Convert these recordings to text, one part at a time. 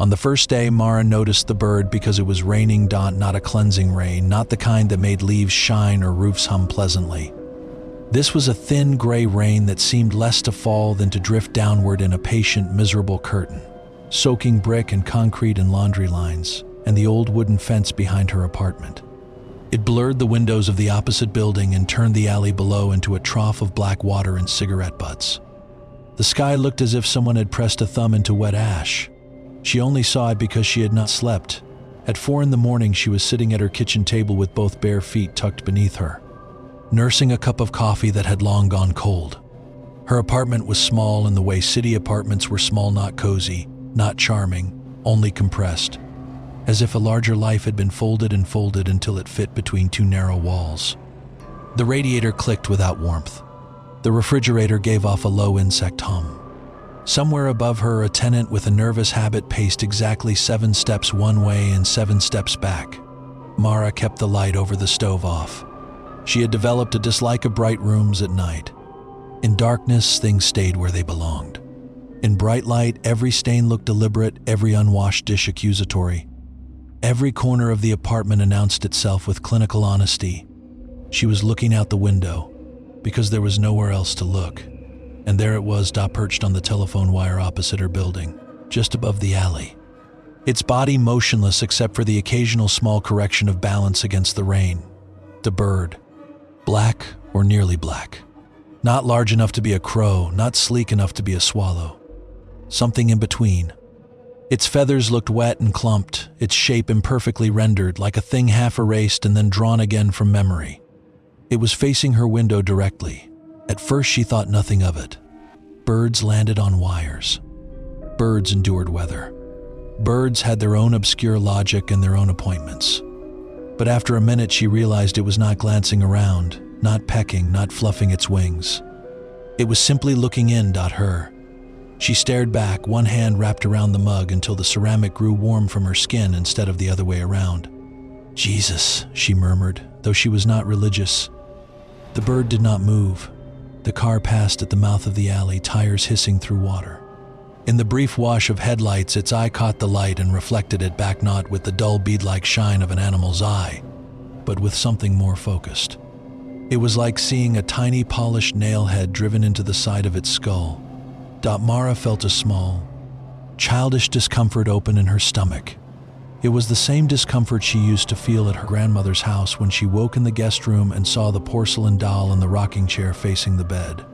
On the first day, Mara noticed the bird because it was raining, not a cleansing rain, not the kind that made leaves shine or roofs hum pleasantly. This was a thin gray rain that seemed less to fall than to drift downward in a patient, miserable curtain, soaking brick and concrete and laundry lines, and the old wooden fence behind her apartment. It blurred the windows of the opposite building and turned the alley below into a trough of black water and cigarette butts. The sky looked as if someone had pressed a thumb into wet ash. She only saw it because she had not slept. At 4 a.m, she was sitting at her kitchen table with both bare feet tucked beneath her, nursing a cup of coffee that had long gone cold. Her apartment was small in the way city apartments were small, not cozy, not charming, only compressed, as if a larger life had been folded and folded until it fit between two narrow walls. The radiator clicked without warmth. The refrigerator gave off a low insect hum. Somewhere above her, a tenant with a nervous habit paced exactly 7 steps one way and 7 steps back. Mara kept the light over the stove off. She had developed a dislike of bright rooms at night. In darkness, things stayed where they belonged. In bright light, every stain looked deliberate, every unwashed dish accusatory. Every corner of the apartment announced itself with clinical honesty. She was looking out the window, because there was nowhere else to look. And there it was, perched on the telephone wire opposite her building, just above the alley. Its body motionless except for the occasional small correction of balance against the rain. The bird. Black or nearly black. Not large enough to be a crow, not sleek enough to be a swallow. Something in between. Its feathers looked wet and clumped, its shape imperfectly rendered, like a thing half erased and then drawn again from memory. It was facing her window directly. At first she thought nothing of it. Birds landed on wires. Birds endured weather. Birds had their own obscure logic and their own appointments. But after a minute she realized it was not glancing around, not pecking, not fluffing its wings. It was simply looking in, her. She stared back, one hand wrapped around the mug until the ceramic grew warm from her skin instead of the other way around. Jesus, she murmured, though she was not religious. The bird did not move. The car passed at the mouth of the alley, tires hissing through water. In the brief wash of headlights, its eye caught the light and reflected it back, not with the dull bead-like shine of an animal's eye, but with something more focused. It was like seeing a tiny polished nail head driven into the side of its skull. Mara felt a small, childish discomfort open in her stomach. It was the same discomfort she used to feel at her grandmother's house when she woke in the guest room and saw the porcelain doll in the rocking chair facing the bed.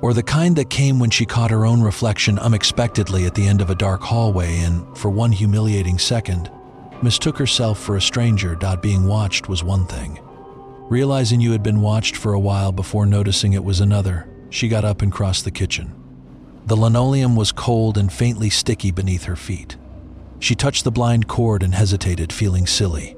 Or the kind that came when she caught her own reflection unexpectedly at the end of a dark hallway and, for one humiliating second, mistook herself for a stranger. Being watched was one thing. Realizing you had been watched for a while before noticing it was another, she got up and crossed the kitchen. The linoleum was cold and faintly sticky beneath her feet. She touched the blind cord and hesitated, feeling silly.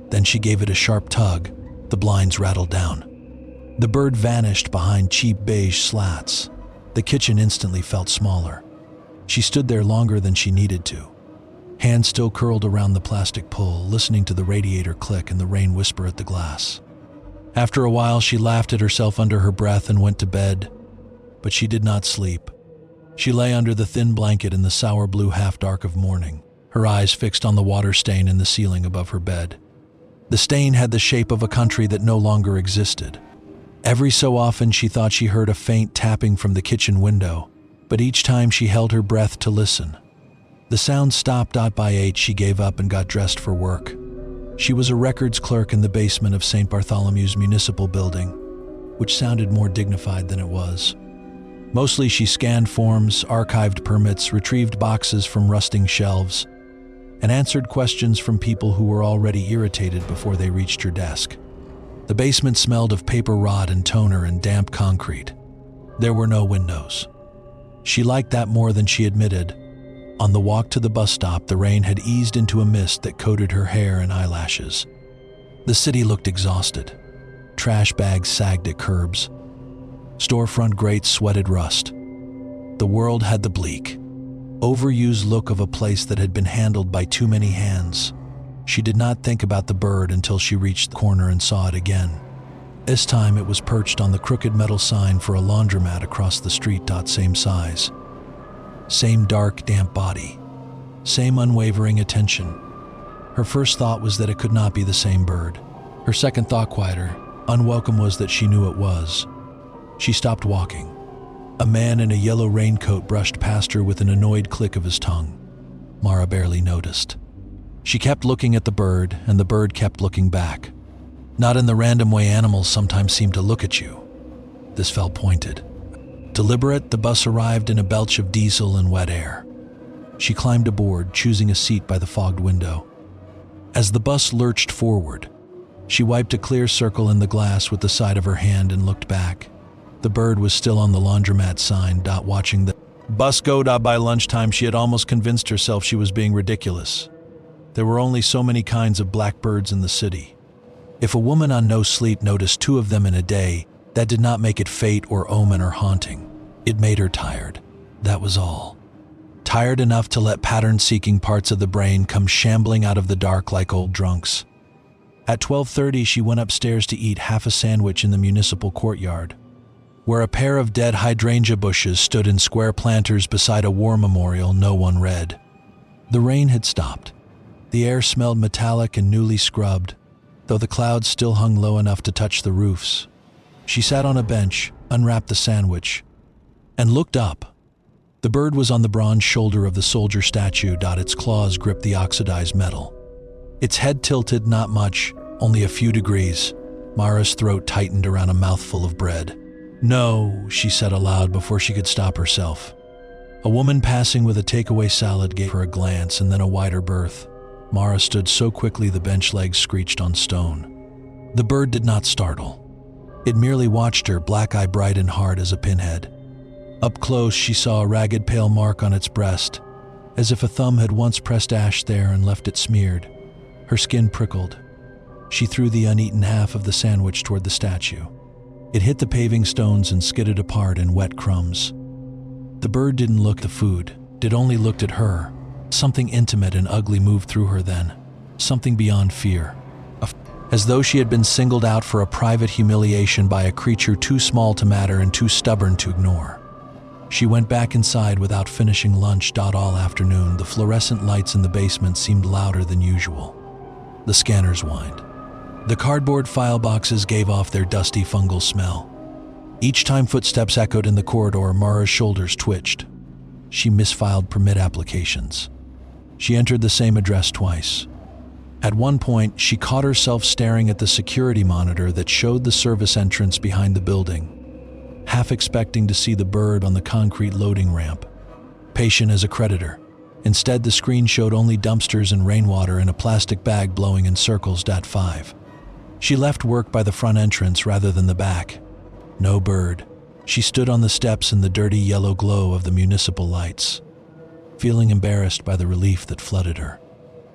Then she gave it a sharp tug. The blinds rattled down. The bird vanished behind cheap beige slats. The kitchen instantly felt smaller. She stood there longer than she needed to. Hands still curled around the plastic pull, listening to the radiator click and the rain whisper at the glass. After a while, she laughed at herself under her breath and went to bed. But she did not sleep. She lay under the thin blanket in the sour blue half-dark of morning, her eyes fixed on the water stain in the ceiling above her bed. The stain had the shape of a country that no longer existed. Every so often she thought she heard a faint tapping from the kitchen window, but each time she held her breath to listen. The sound stopped. By 8 she gave up and got dressed for work. She was a records clerk in the basement of St. Bartholomew's Municipal Building, which sounded more dignified than it was. Mostly she scanned forms, archived permits, retrieved boxes from rusting shelves, and answered questions from people who were already irritated before they reached her desk. The basement smelled of paper rot and toner and damp concrete. There were no windows. She liked that more than she admitted. On the walk to the bus stop, the rain had eased into a mist that coated her hair and eyelashes. The city looked exhausted. Trash bags sagged at curbs. Storefront grates sweated rust. The world had the bleak, overused look of a place that had been handled by too many hands. She did not think about the bird until she reached the corner and saw it again. This time it was perched on the crooked metal sign for a laundromat across the street. Same size. Same dark, damp body. Same unwavering attention. Her first thought was that it could not be the same bird. Her second thought, quieter, unwelcome, was that she knew it was. She stopped walking. A man in a yellow raincoat brushed past her with an annoyed click of his tongue. Mara barely noticed. She kept looking at the bird, and the bird kept looking back. Not in the random way animals sometimes seem to look at you. This felt pointed. Deliberate, the bus arrived in a belch of diesel and wet air. She climbed aboard, choosing a seat by the fogged window. As the bus lurched forward, she wiped a clear circle in the glass with the side of her hand and looked back. The bird was still on the laundromat sign, watching the bus go. By lunchtime, she had almost convinced herself she was being ridiculous. There were only so many kinds of blackbirds in the city. If a woman on no sleep noticed 2 of them in a day, that did not make it fate or omen or haunting. It made her tired. That was all. Tired enough to let pattern-seeking parts of the brain come shambling out of the dark like old drunks. At 12:30, she went upstairs to eat half a sandwich in the municipal courtyard, where a pair of dead hydrangea bushes stood in square planters beside a war memorial no one read. The rain had stopped. The air smelled metallic and newly scrubbed, though the clouds still hung low enough to touch the roofs. She sat on a bench, unwrapped the sandwich, and looked up. The bird was on the bronze shoulder of the soldier statue. Its claws gripped the oxidized metal. Its head tilted not much, only a few degrees. Mara's throat tightened around a mouthful of bread. "No," she said aloud before she could stop herself. A woman passing with a takeaway salad gave her a glance and then a wider berth. Mara stood so quickly the bench legs screeched on stone. The bird did not startle. It merely watched her, black eye bright and hard as a pinhead. Up close, she saw a ragged pale mark on its breast, as if a thumb had once pressed ash there and left it smeared. Her skin prickled. She threw the uneaten half of the sandwich toward the statue. It hit the paving stones and skidded apart in wet crumbs. The bird didn't look at the food, it only looked at her. Something intimate and ugly moved through her then, something beyond fear. As though she had been singled out for a private humiliation by a creature too small to matter and too stubborn to ignore. She went back inside without finishing lunch. All afternoon, the fluorescent lights in the basement seemed louder than usual. The scanners whined. The cardboard file boxes gave off their dusty fungal smell. Each time footsteps echoed in the corridor, Mara's shoulders twitched. She misfiled permit applications. She entered the same address twice. At one point, she caught herself staring at the security monitor that showed the service entrance behind the building, half expecting to see the bird on the concrete loading ramp, patient as a creditor. Instead, the screen showed only dumpsters and rainwater in a plastic bag blowing in circles. 5. She left work by the front entrance rather than the back. No bird. She stood on the steps in the dirty yellow glow of the municipal lights, feeling embarrassed by the relief that flooded her.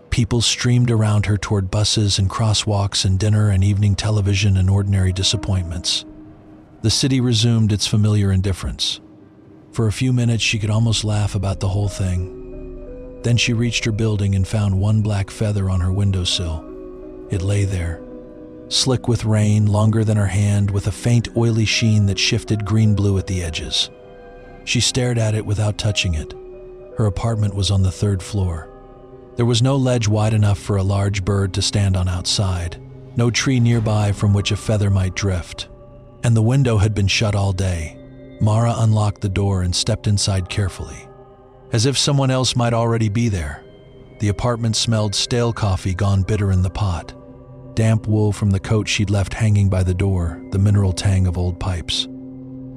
People streamed around her toward buses and crosswalks and dinner and evening television and ordinary disappointments. The city resumed its familiar indifference. For a few minutes, she could almost laugh about the whole thing. Then she reached her building and found one black feather on her windowsill. It lay there, slick with rain, longer than her hand, with a faint oily sheen that shifted green-blue at the edges. She stared at it without touching it. Her apartment was on the 3rd floor. There was no ledge wide enough for a large bird to stand on outside, no tree nearby from which a feather might drift, and the window had been shut all day. Mara unlocked the door and stepped inside carefully, as if someone else might already be there. The apartment smelled stale coffee gone bitter in the pot, damp wool from the coat she'd left hanging by the door, the mineral tang of old pipes.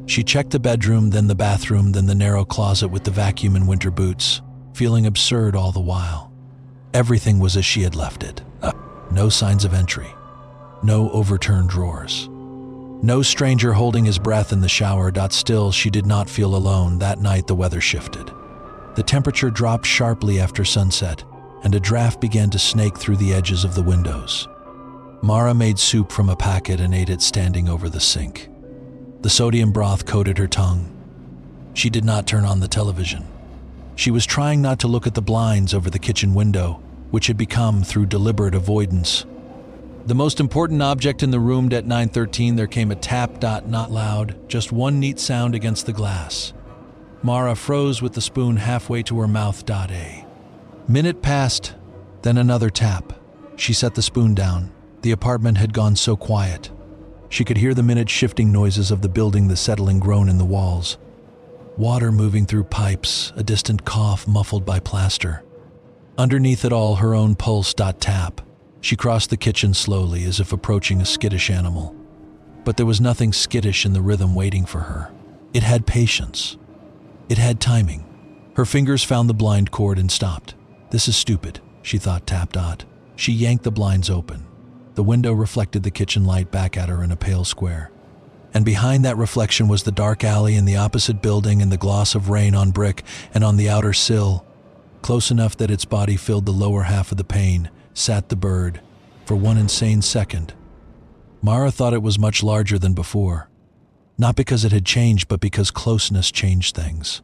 She checked the bedroom, then the bathroom, then the narrow closet with the vacuum and winter boots, feeling absurd all the while. Everything was as she had left it. No signs of entry. No overturned drawers. No stranger holding his breath in the shower. Still, she did not feel alone. That night, the weather shifted. The temperature dropped sharply after sunset, and a draft began to snake through the edges of the windows. Mara made soup from a packet and ate it standing over the sink. The sodium broth coated her tongue. She did not turn on the television. She was trying not to look at the blinds over the kitchen window, which had become, through deliberate avoidance, the most important object in the room. At 9:13, there came a tap. Not loud, just one neat sound against the glass. Mara froze with the spoon halfway to her mouth. A Minute passed, then another tap. She set the spoon down. The apartment had gone so quiet. She could hear the minute-shifting noises of the building, the settling groan in the walls. Water moving through pipes, a distant cough muffled by plaster. Underneath it all, her own pulse. Tap. She crossed the kitchen slowly, as if approaching a skittish animal. But there was nothing skittish in the rhythm waiting for her. It had patience. It had timing. Her fingers found the blind cord and stopped. This is stupid, she thought. Tap. She yanked the blinds open. The window reflected the kitchen light back at her in a pale square. And behind that reflection was the dark alley in the opposite building and the gloss of rain on brick and on the outer sill. Close enough that its body filled the lower half of the pane, sat the bird, for one insane second. Mara thought it was much larger than before. Not because it had changed, but because closeness changed things.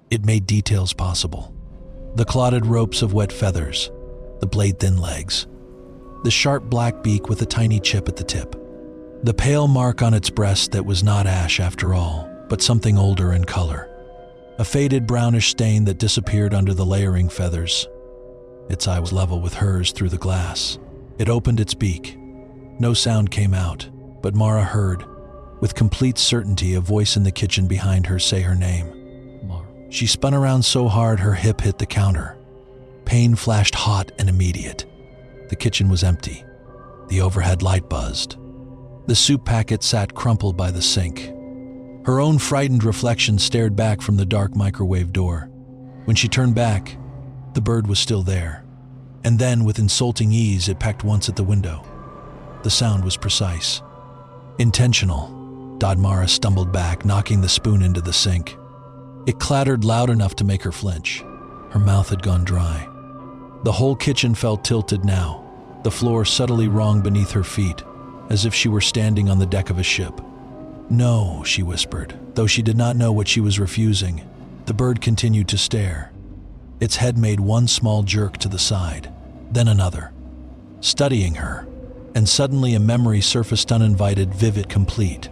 It made details possible. The clotted ropes of wet feathers, the blade-thin legs, the sharp black beak with a tiny chip at the tip, the pale mark on its breast that was not ash after all, but something older in color, a faded brownish stain that disappeared under the layering feathers. Its eye was level with hers through the glass. It opened its beak. No sound came out, but Mara heard, with complete certainty, a voice in the kitchen behind her say her name. Mara. She spun around so hard her hip hit the counter. Pain flashed hot and immediate. The kitchen was empty. The overhead light buzzed. The soup packet sat crumpled by the sink. Her own frightened reflection stared back from the dark microwave door. When she turned back, the bird was still there. And then, with insulting ease, it pecked once at the window. The sound was precise. Intentional. Mara stumbled back, knocking the spoon into the sink. It clattered loud enough to make her flinch. Her mouth had gone dry. The whole kitchen felt tilted now, the floor subtly wrong beneath her feet, as if she were standing on the deck of a ship. No, she whispered, though she did not know what she was refusing. The bird continued to stare. Its head made one small jerk to the side, then another, studying her, and suddenly a memory surfaced, uninvited, vivid, complete.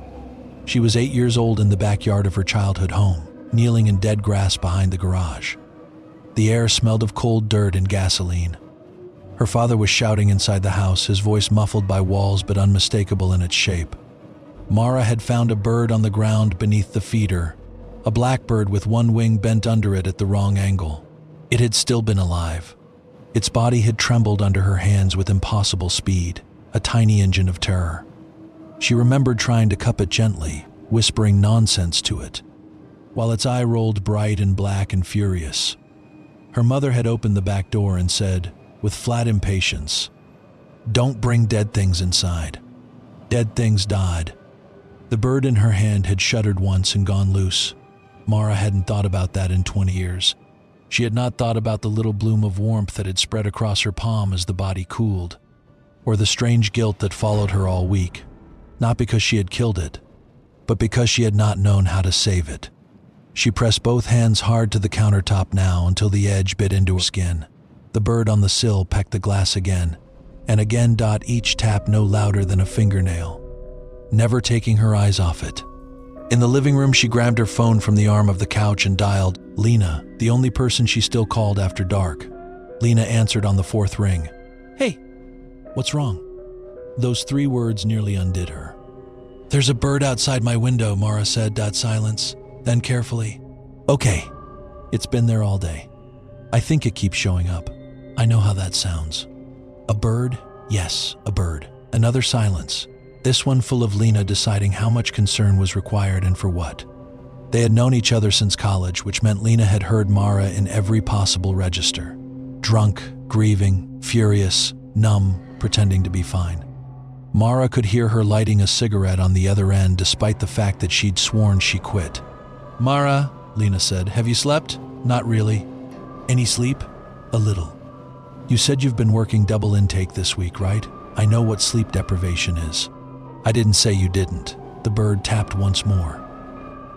She was 8 years old in the backyard of her childhood home, kneeling in dead grass behind the garage. The air smelled of cold dirt and gasoline. Her father was shouting inside the house, his voice muffled by walls but unmistakable in its shape. Mara had found a bird on the ground beneath the feeder, a blackbird with one wing bent under it at the wrong angle. It had still been alive. Its body had trembled under her hands with impossible speed, a tiny engine of terror. She remembered trying to cup it gently, whispering nonsense to it, while its eye rolled bright and black and furious. Her mother had opened the back door and said, with flat impatience, "Don't bring dead things inside." Dead things died. The bird in her hand had shuddered once and gone loose. Mara hadn't thought about that in 20 years. She had not thought about the little bloom of warmth that had spread across her palm as the body cooled, or the strange guilt that followed her all week, not because she had killed it, but because she had not known how to save it. She pressed both hands hard to the countertop now until the edge bit into her skin. The bird on the sill pecked the glass again, and again. Each tap no louder than a fingernail, never taking her eyes off it. In the living room, she grabbed her phone from the arm of the couch and dialed Lena, the only person she still called after dark. Lena answered on the 4th ring. "Hey, what's wrong?" Those 3 words nearly undid her. "There's a bird outside my window," Mara said. Silence. Then carefully, "Okay, it's been there all day. I think it keeps showing up. I know how that sounds." A bird? Yes, a bird. Another silence. This one full of Lena deciding how much concern was required and for what. They had known each other since college, which meant Lena had heard Mara in every possible register. Drunk, grieving, furious, numb, pretending to be fine. Mara could hear her lighting a cigarette on the other end, despite the fact that she'd sworn she quit. "Mara," Lena said, "have you slept?" "Not really." "Any sleep?" "A little." "You said you've been working double intake this week, right? I know what sleep deprivation is." "I didn't say you didn't." The bird tapped once more.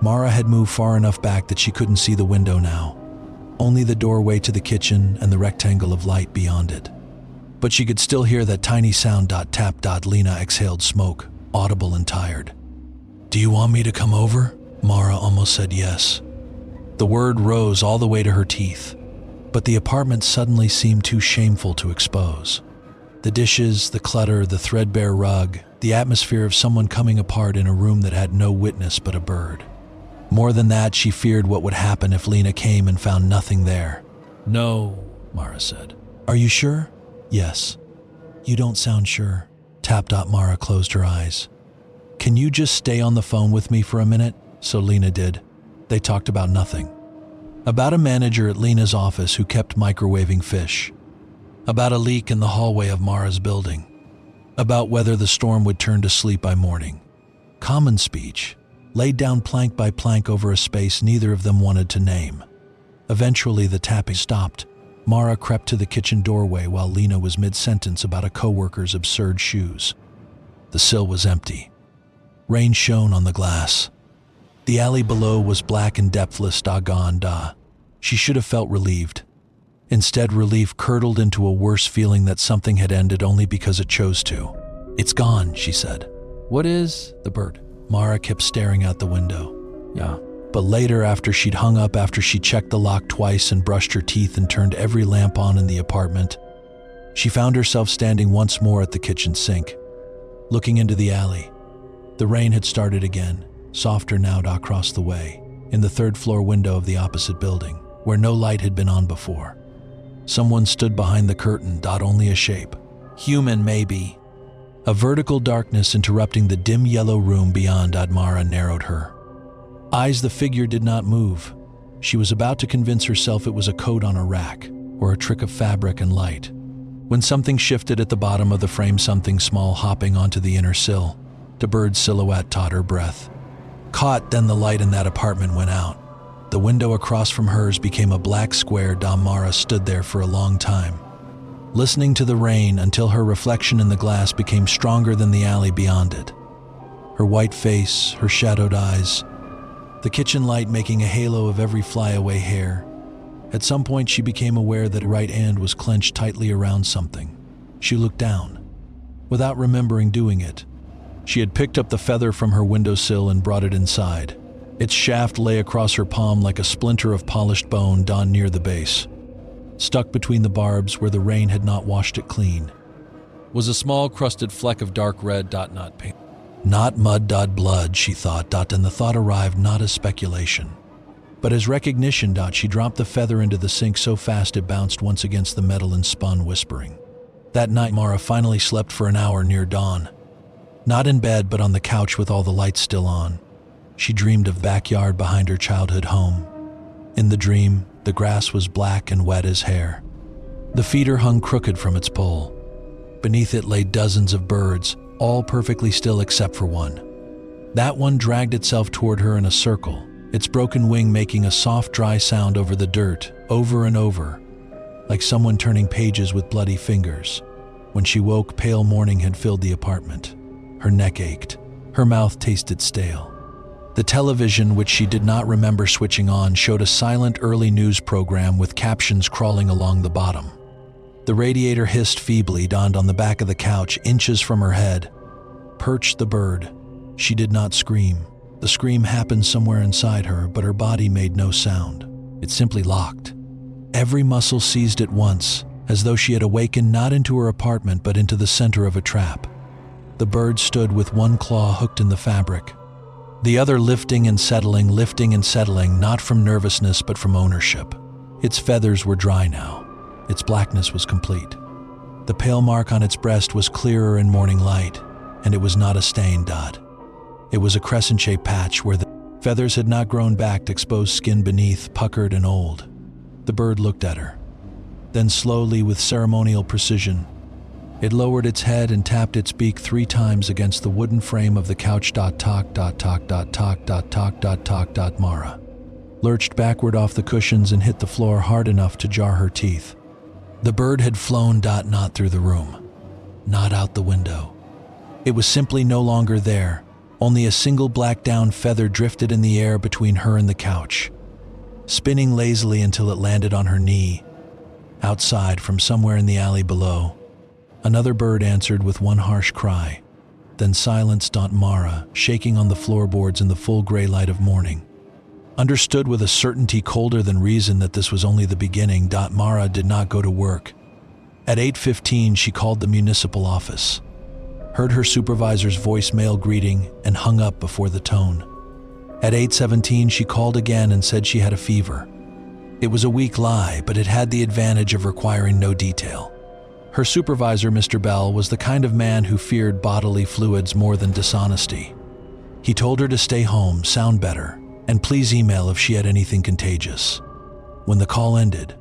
Mara had moved far enough back that she couldn't see the window now, only the doorway to the kitchen and the rectangle of light beyond it. But she could still hear that tiny sound. Tap. Lena exhaled smoke, audible and tired. "Do you want me to come over?" Mara almost said yes. The word rose all the way to her teeth. But the apartment suddenly seemed too shameful to expose. The dishes, the clutter, the threadbare rug, the atmosphere of someone coming apart in a room that had no witness but a bird. More than that, she feared what would happen if Lena came and found nothing there. No, Mara said. Are you sure? Yes. You don't sound sure. Mara closed her eyes. Can you just stay on the phone with me for a minute? So Lena did. They talked about nothing. About a manager at Lena's office who kept microwaving fish. About a leak in the hallway of Mara's building. About whether the storm would turn to sleet by morning. Common speech, laid down plank by plank over a space neither of them wanted to name. Eventually the tapping stopped. Mara crept to the kitchen doorway while Lena was mid-sentence about a coworker's absurd shoes. The sill was empty. Rain shone on the glass. The alley below was black and depthless. She should have felt relieved. Instead, relief curdled into a worse feeling that something had ended only because it chose to. It's gone, she said. What is the bird? Mara kept staring out the window. Yeah. But later, after she'd hung up, after she checked the lock twice and brushed her teeth and turned every lamp on in the apartment, she found herself standing once more at the kitchen sink, looking into the alley. The rain had started again, softer now across the way, in the third-floor window of the opposite building, where no light had been on before. Someone stood behind the curtain, only a shape. Human, maybe. A vertical darkness interrupting the dim yellow room beyond. Mara narrowed her eyes. The figure did not move. She was about to convince herself it was a coat on a rack, or a trick of fabric and light, when something shifted at the bottom of the frame, something small hopping onto the inner sill. The bird's silhouette caught her breath. Caught, then the light in that apartment went out. The window across from hers became a black square. Mara stood there for a long time, listening to the rain until her reflection in the glass became stronger than the alley beyond it. Her white face, her shadowed eyes, the kitchen light making a halo of every flyaway hair. At some point she became aware that her right hand was clenched tightly around something. She looked down. Without remembering doing it, she had picked up the feather from her windowsill and brought it inside. Its shaft lay across her palm like a splinter of polished bone near the base. Stuck between the barbs where the rain had not washed it clean Was a small crusted fleck of dark red, not pink. Not mud, blood, she thought, and the thought arrived not as speculation, but as recognition. She dropped the feather into the sink so fast it bounced once against the metal and spun, whispering. That night Mara finally slept for an hour near dawn. Not in bed, but on the couch with all the lights still on. She dreamed of backyard behind her childhood home. In the dream, the grass was black and wet as hair. The feeder hung crooked from its pole. Beneath it lay dozens of birds, all perfectly still except for one. That one dragged itself toward her in a circle, its broken wing making a soft, dry sound over the dirt, over and over, like someone turning pages with bloody fingers. When she woke, pale morning had filled the apartment. Her neck ached. Her mouth tasted stale. The television, which she did not remember switching on, showed a silent early news program with captions crawling along the bottom. The radiator hissed feebly. On the back of the couch, inches from her head, perched the bird. She did not scream. The scream happened somewhere inside her, but her body made no sound. It simply locked. Every muscle seized at once, as though she had awakened not into her apartment but into the center of a trap. The bird stood with one claw hooked in the fabric, the other lifting and settling, not from nervousness but from ownership. Its feathers were dry now. Its blackness was complete. The pale mark on its breast was clearer in morning light, and it was not a stain. It was a crescent-shaped patch where the feathers had not grown back, exposed skin beneath, puckered and old. The bird looked at her. Then slowly, with ceremonial precision, it lowered its head and tapped its beak 3 times against the wooden frame of the couch. Mara lurched backward off the cushions and hit the floor hard enough to jar her teeth. The bird had flown. Not through the room, not out the window. It was simply no longer there. Only a single black down feather drifted in the air between her and the couch, spinning lazily until it landed on her knee. Outside, from somewhere in the alley below, another bird answered with one harsh cry, then silence. Mara, shaking on the floorboards in the full gray light of morning, Understood with a certainty colder than reason that this was only the beginning. Mara did not go to work. At 8:15, she called the municipal office, heard her supervisor's voicemail greeting, and hung up before the tone. At 8:17, she called again and said she had a fever. It was a weak lie, but it had the advantage of requiring no detail. Her supervisor, Mr. Bell, was the kind of man who feared bodily fluids more than dishonesty. He told her to stay home, sound better, and please email if she had anything contagious. When the call ended,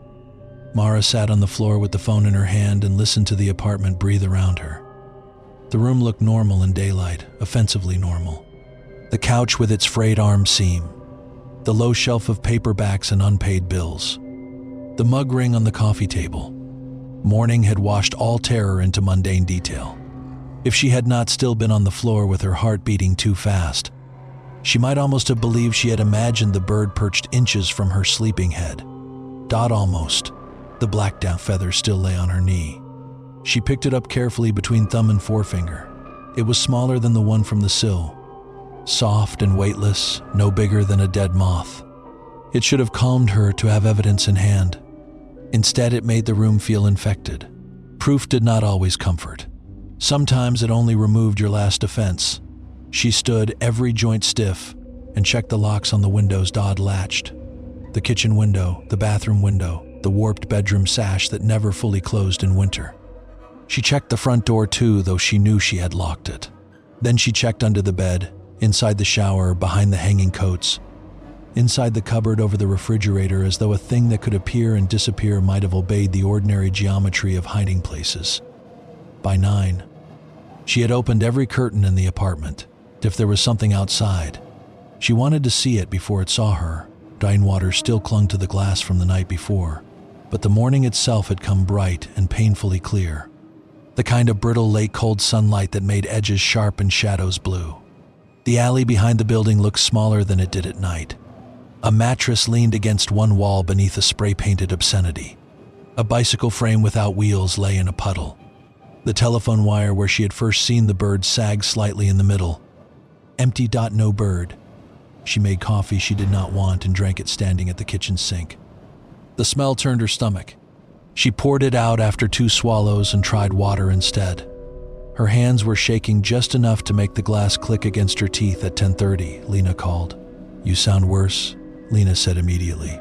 Mara sat on the floor with the phone in her hand and listened to the apartment breathe around her. The room looked normal in daylight, offensively normal. The couch with its frayed arm seam, the low shelf of paperbacks and unpaid bills, the mug ring on the coffee table. Morning had washed all terror into mundane detail. If she had not still been on the floor with her heart beating too fast, she might almost have believed she had imagined the bird perched inches from her sleeping head. Almost. The black down feather still lay on her knee. She picked it up carefully between thumb and forefinger. It was smaller than the one from the sill. Soft and weightless, no bigger than a dead moth. It should have calmed her to have evidence in hand. Instead, it made the room feel infected. Proof did not always comfort. Sometimes it only removed your last defense. She stood, every joint stiff, and checked the locks on the windows latched. The kitchen window, the bathroom window, the warped bedroom sash that never fully closed in winter. She checked the front door too, though she knew she had locked it. Then she checked under the bed, inside the shower, behind the hanging coats, inside the cupboard over the refrigerator, as though a thing that could appear and disappear might have obeyed the ordinary geometry of hiding places. By 9, she had opened every curtain in the apartment. If there was something outside, she wanted to see it before it saw her. Rainwater still clung to the glass from the night before, but the morning itself had come bright and painfully clear. The kind of brittle, late cold sunlight that made edges sharp and shadows blue. The alley behind the building looked smaller than it did at night. A mattress leaned against one wall beneath a spray-painted obscenity. A bicycle frame without wheels lay in a puddle. The telephone wire where she had first seen the bird sagged slightly in the middle. Empty. No bird. She made coffee she did not want and drank it standing at the kitchen sink. The smell turned her stomach. She poured it out after 2 swallows and tried water instead. Her hands were shaking just enough to make the glass click against her teeth. At 10:30, Lena called. "You sound worse," Lena said immediately.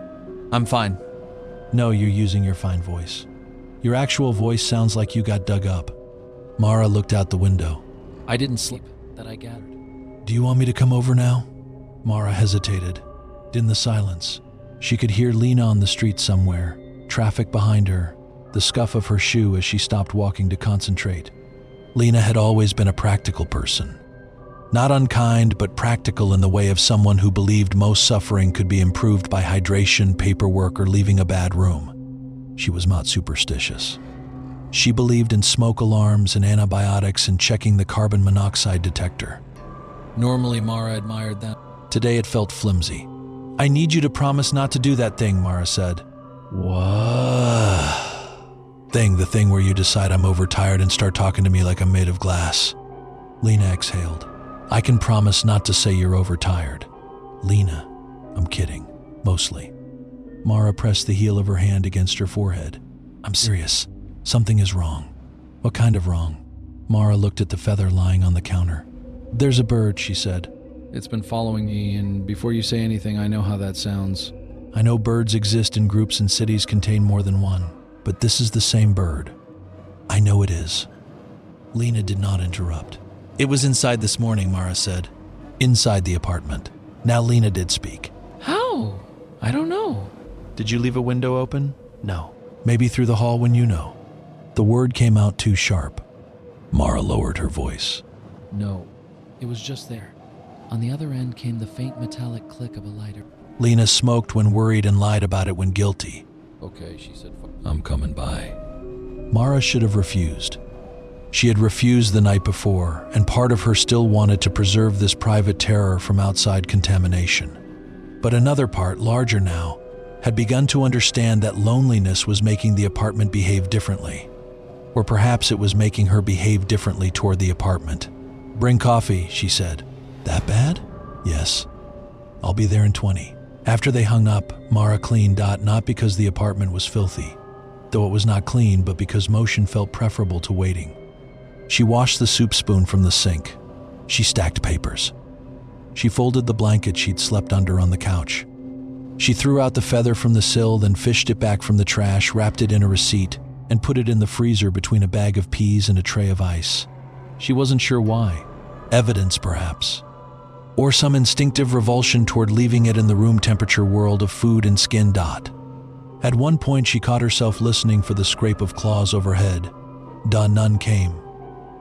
I'm fine. "No, you're using your fine voice. Your actual voice sounds like you got dug up." Mara looked out the window. I didn't sleep, that I gathered. "Do you want me to come over now?" Mara hesitated. In the silence, she could hear Lena on the street somewhere, traffic behind her, the scuff of her shoe as she stopped walking to concentrate. Lena had always been a practical person. Not unkind, but practical in the way of someone who believed most suffering could be improved by hydration, paperwork, or leaving a bad room. She was not superstitious. She believed in smoke alarms and antibiotics and checking the carbon monoxide detector. Normally, Mara admired that. Today it felt flimsy. "I need you to promise not to do that thing," Mara said. "What?" The thing where you decide I'm overtired and start talking to me like I'm made of glass." Lena exhaled. "I can promise not to say you're overtired." "Lena, I'm kidding. Mostly." Mara pressed the heel of her hand against her forehead. "I'm serious. Something is wrong." "What kind of wrong?" Mara looked at the feather lying on the counter. "There's a bird," she said. It's been following me, and before you say anything, I know how that sounds. "I know birds exist in groups and cities contain more than one, but this is the same bird." "I know it is." Lena did not interrupt. "It was inside this morning," Mara said. "Inside the apartment." Now Lena did speak. How? I don't know. "Did you leave a window open?" "No." "Maybe through the hall when you know." The word came out too sharp. Mara lowered her voice. No, it was just there. On the other end came the faint metallic click of a lighter. Lena smoked when worried and lied about it when guilty. Okay, she said. I'm coming by. Mara should have refused. She had refused the night before, and part of her still wanted to preserve this private terror from outside contamination. But another part, larger now, had begun to understand that loneliness was making the apartment behave differently. Or perhaps it was making her behave differently toward the apartment. "Bring coffee," she said. "That bad?" "Yes." "I'll be there in 20. After they hung up, Mara cleaned not because the apartment was filthy, though it was not clean, but because motion felt preferable to waiting. She washed the soup spoon from the sink. She stacked papers. She folded the blanket she'd slept under on the couch. She threw out the feather from the sill, then fished it back from the trash, wrapped it in a receipt, and put it in the freezer between a bag of peas and a tray of ice. She wasn't sure why. Evidence, perhaps. Or some instinctive revulsion toward leaving it in the room temperature world of food and skin. At one point, she caught herself listening for the scrape of claws overhead. None came.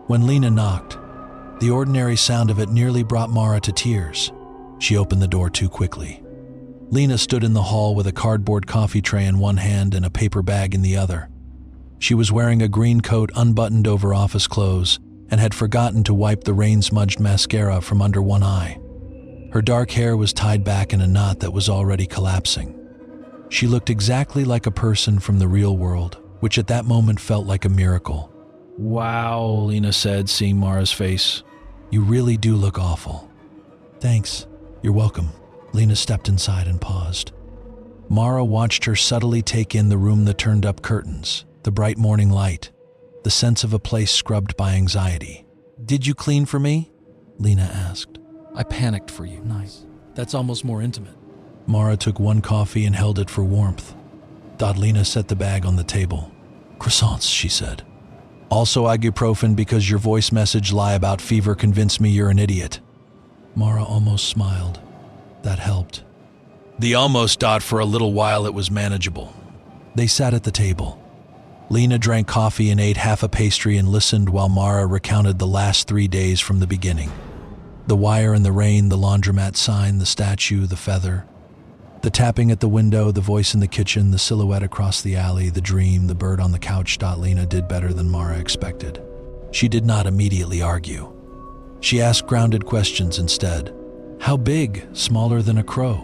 When Lena knocked, the ordinary sound of it nearly brought Mara to tears. She opened the door too quickly. Lena stood in the hall with a cardboard coffee tray in one hand and a paper bag in the other. She was wearing a green coat unbuttoned over office clothes and had forgotten to wipe the rain-smudged mascara from under one eye. Her dark hair was tied back in a knot that was already collapsing. She looked exactly like a person from the real world, which at that moment felt like a miracle. "Wow," Lena said, seeing Mara's face. "You really do look awful." "Thanks. You're welcome." Lena stepped inside and paused. Mara watched her subtly take in the room, the turned-up curtains, the bright morning light, the sense of a place scrubbed by anxiety. "Did you clean for me?" Lena asked. I panicked for you. Nice. That's almost more intimate. Mara took one coffee and held it for warmth. Lena set the bag on the table. "Croissants," she said. "Also ibuprofen because your voice message lie about fever convinced me you're an idiot." Mara almost smiled. That helped. The almost. For a little while it was manageable. They sat at the table. Lena drank coffee and ate half a pastry and listened while Mara recounted the last 3 days from the beginning. The wire in the rain, the laundromat sign, the statue, the feather. The tapping at the window, the voice in the kitchen, the silhouette across the alley, the dream, the bird on the couch. Lena did better than Mara expected. She did not immediately argue. She asked grounded questions instead. "How big? Smaller than a crow?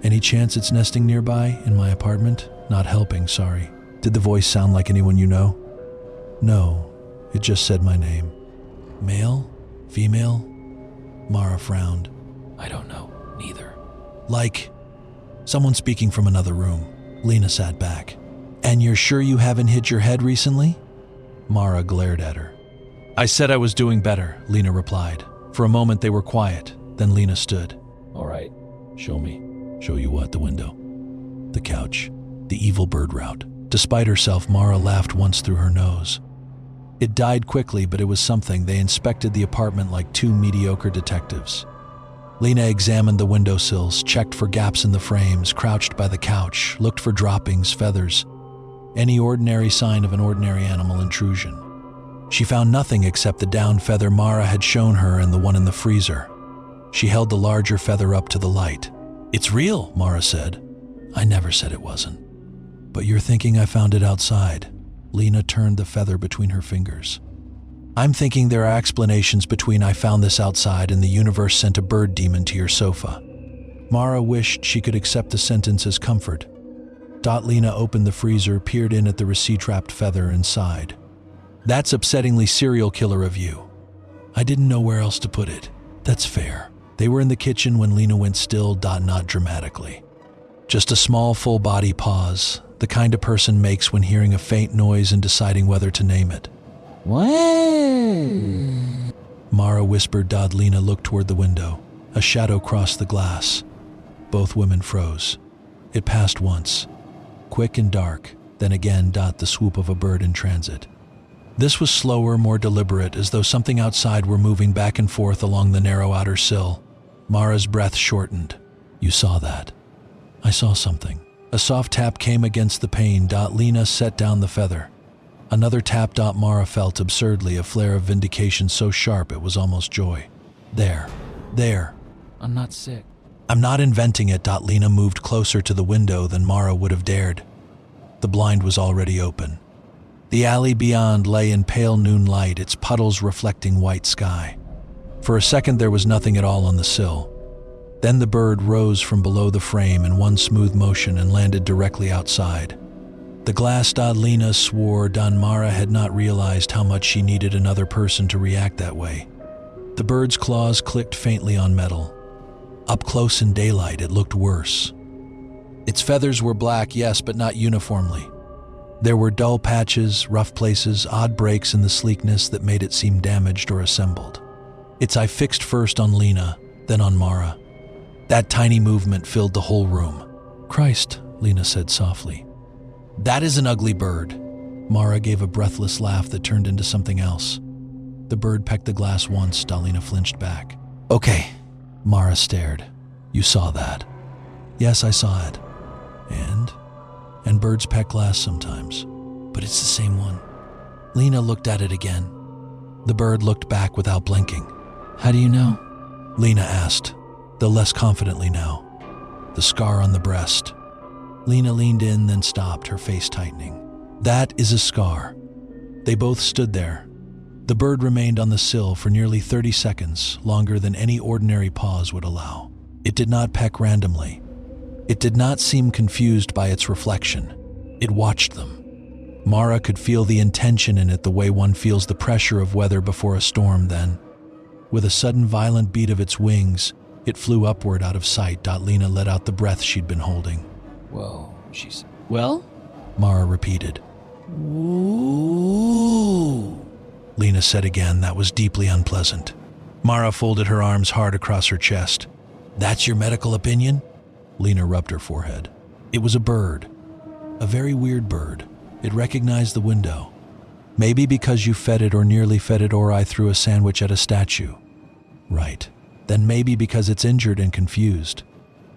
Any chance it's nesting nearby, in my apartment? Not helping, sorry. Did the voice sound like anyone you know?" "No, it just said my name." "Male? Female?" Mara frowned. "I don't know, neither." "Like someone speaking from another room." Lena sat back. "And you're sure you haven't hit your head recently?" Mara glared at her. "I said I was doing better," Lena replied. For a moment they were quiet. Then Lena stood. "All right, show me." "Show you what?" "The window." "The couch." "The evil bird route." Despite herself, Mara laughed once through her nose. It died quickly, but it was something. They inspected the apartment like two mediocre detectives. Lena examined the windowsills, checked for gaps in the frames, crouched by the couch, looked for droppings, feathers, any ordinary sign of an ordinary animal intrusion. She found nothing except the down feather Mara had shown her and the one in the freezer. She held the larger feather up to the light. "It's real," Mara said. "I never said it wasn't." "But you're thinking I found it outside." Lena turned the feather between her fingers. "I'm thinking there are explanations between I found this outside and the universe sent a bird demon to your sofa." Mara wished she could accept the sentence as comfort. Lena opened the freezer, peered in at the receipt-wrapped feather, and sighed. "That's upsettingly serial killer of you." "I didn't know where else to put it." "That's fair." They were in the kitchen when Lena went still. Not dramatically. Just a small, full-body pause, the kind a person makes when hearing a faint noise and deciding whether to name it. What? Mara whispered. Lena looked toward the window. A shadow crossed the glass. Both women froze. It passed once. Quick and dark, then again. The swoop of a bird in transit. This was slower, more deliberate, as though something outside were moving back and forth along the narrow outer sill. Mara's breath shortened. "You saw that?" "I saw something." A soft tap came against the pane. Lena set down the feather. Another tap. Mara felt absurdly a flare of vindication so sharp it was almost joy. There. I'm not sick." "I'm not inventing it." Lena moved closer to the window than Mara would have dared. The blind was already open. The alley beyond lay in pale noon light, its puddles reflecting white sky. For a second there was nothing at all on the sill. Then the bird rose from below the frame in one smooth motion and landed directly outside. The glass. Lena swore. Mara had not realized how much she needed another person to react that way. The bird's claws clicked faintly on metal. Up close in daylight, it looked worse. Its feathers were black, yes, but not uniformly. There were dull patches, rough places, odd breaks in the sleekness that made it seem damaged or assembled. Its eye fixed first on Lena, then on Mara. That tiny movement filled the whole room. "Christ," Lena said softly. "That is an ugly bird." Mara gave a breathless laugh that turned into something else. The bird pecked the glass once. Dalina flinched back. "Okay." Mara stared. "You saw that?" "Yes, I saw it." And birds peck glass sometimes. But it's the same one." Lena looked at it again. The bird looked back without blinking. "How do you know?" Lena asked, though less confidently now. "The scar on the breast." Lena leaned in, then stopped, her face tightening. "That is a scar." They both stood there. The bird remained on the sill for nearly 30 seconds, longer than any ordinary pause would allow. It did not peck randomly. It did not seem confused by its reflection. It watched them. Mara could feel the intention in it the way one feels the pressure of weather before a storm. Then, with a sudden violent beat of its wings, it flew upward out of sight. Lena let out the breath she'd been holding. Whoa, she said. "Well?" Mara repeated. "Ooh," Lena said again. That was deeply unpleasant. Mara folded her arms hard across her chest. "That's your medical opinion?" Lena rubbed her forehead. "It was a bird. A very weird bird. It recognized the window. Maybe because you fed it or nearly fed it, or I threw a sandwich at a statue." "Right. Then maybe because it's injured and confused."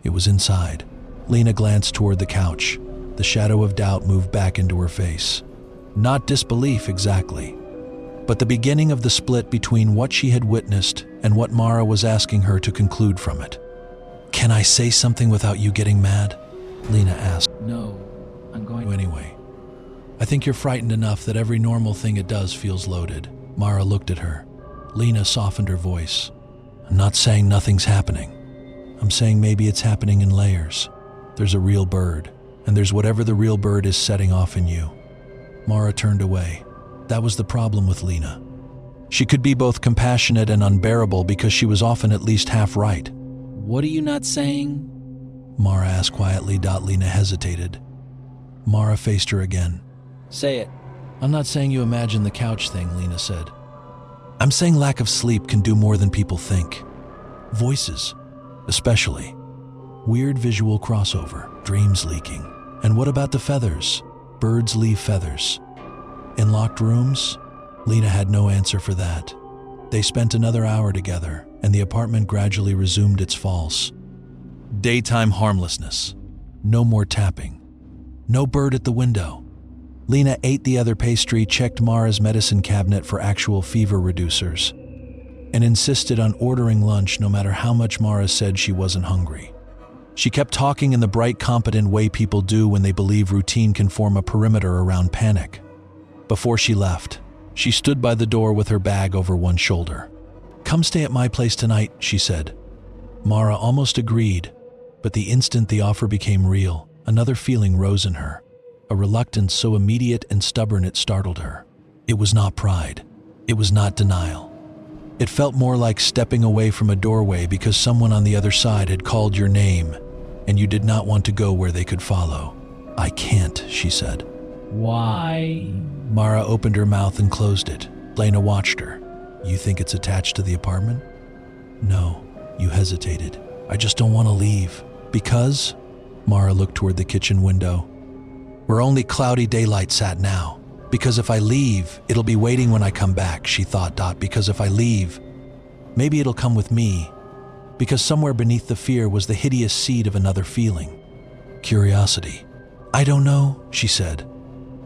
"It was inside." Lena glanced toward the couch. The shadow of doubt moved back into her face. Not disbelief exactly, but the beginning of the split between what she had witnessed and what Mara was asking her to conclude from it. "Can I say something without you getting mad?" Lena asked. "No, I'm going "Anyway, I think you're frightened enough that every normal thing it does feels loaded." Mara looked at her. Lena softened her voice. "I'm not saying nothing's happening. I'm saying maybe it's happening in layers. There's a real bird, and there's whatever the real bird is setting off in you." Mara turned away. That was the problem with Lena. She could be both compassionate and unbearable because she was often at least half right. "What are you not saying?" Mara asked quietly. Lena hesitated. Mara faced her again. "Say it." "I'm not saying you imagine the couch thing," Lena said. "I'm saying lack of sleep can do more than people think. Voices, especially. Weird visual crossover, dreams leaking. And what about the feathers? Birds leave feathers. In locked rooms?" Lena had no answer for that. They spent another hour together, and the apartment gradually resumed its false daytime harmlessness. No more tapping. No bird at the window. Lena ate the other pastry, checked Mara's medicine cabinet for actual fever reducers, and insisted on ordering lunch no matter how much Mara said she wasn't hungry. She kept talking in the bright, competent way people do when they believe routine can form a perimeter around panic. Before she left, she stood by the door with her bag over one shoulder. "Come stay at my place tonight," she said. Mara almost agreed, but the instant the offer became real, another feeling rose in her, a reluctance so immediate and stubborn it startled her. It was not pride. It was not denial. It felt more like stepping away from a doorway because someone on the other side had called your name, and you did not want to go where they could follow. "I can't," she said. "Why?" Mara opened her mouth and closed it. Lena watched her. "You think it's attached to the apartment?" "No." You hesitated. "I just don't want to leave." "Because?" Mara looked toward the kitchen window. "Where only cloudy daylight sat now. Because if I leave, it'll be waiting when I come back," she thought. "Because if I leave, maybe it'll come with me." Because somewhere beneath the fear was the hideous seed of another feeling. Curiosity. "I don't know," she said.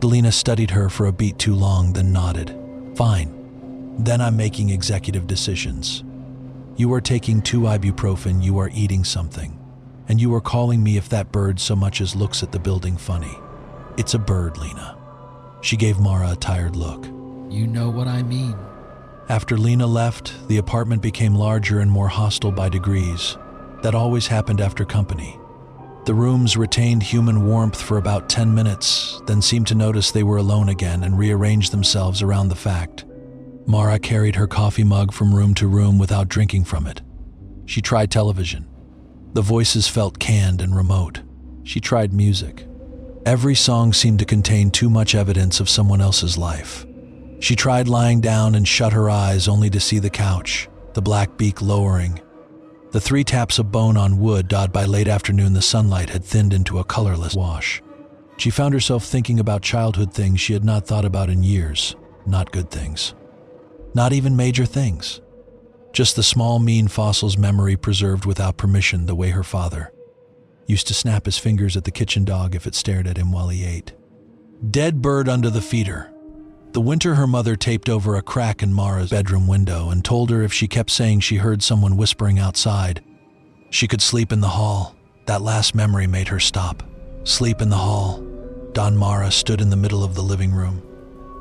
Lena studied her for a beat too long, then nodded. "Fine. Then I'm making executive decisions. You are taking 2 ibuprofen, you are eating something, and you are calling me if that bird so much as looks at the building funny. It's a bird, Lena." She gave Mara a tired look. "You know what I mean." After Lena left, the apartment became larger and more hostile by degrees. That always happened after company. The rooms retained human warmth for about 10 minutes, then seemed to notice they were alone again and rearranged themselves around the fact. Mara carried her coffee mug from room to room without drinking from it. She tried television. The voices felt canned and remote. She tried music. Every song seemed to contain too much evidence of someone else's life. She tried lying down and shut her eyes only to see the couch, the black beak lowering. The 3 taps of bone on wood. By late afternoon, the sunlight had thinned into a colorless wash. She found herself thinking about childhood things she had not thought about in years. Not good things. Not even major things. Just the small, mean fossils memory preserved without permission, the way her father used to snap his fingers at the kitchen dog if it stared at him while he ate. Dead bird under the feeder. The winter her mother taped over a crack in Mara's bedroom window and told her if she kept saying she heard someone whispering outside, she could sleep in the hall. That last memory made her stop. Sleep in the hall. Mara stood in the middle of the living room,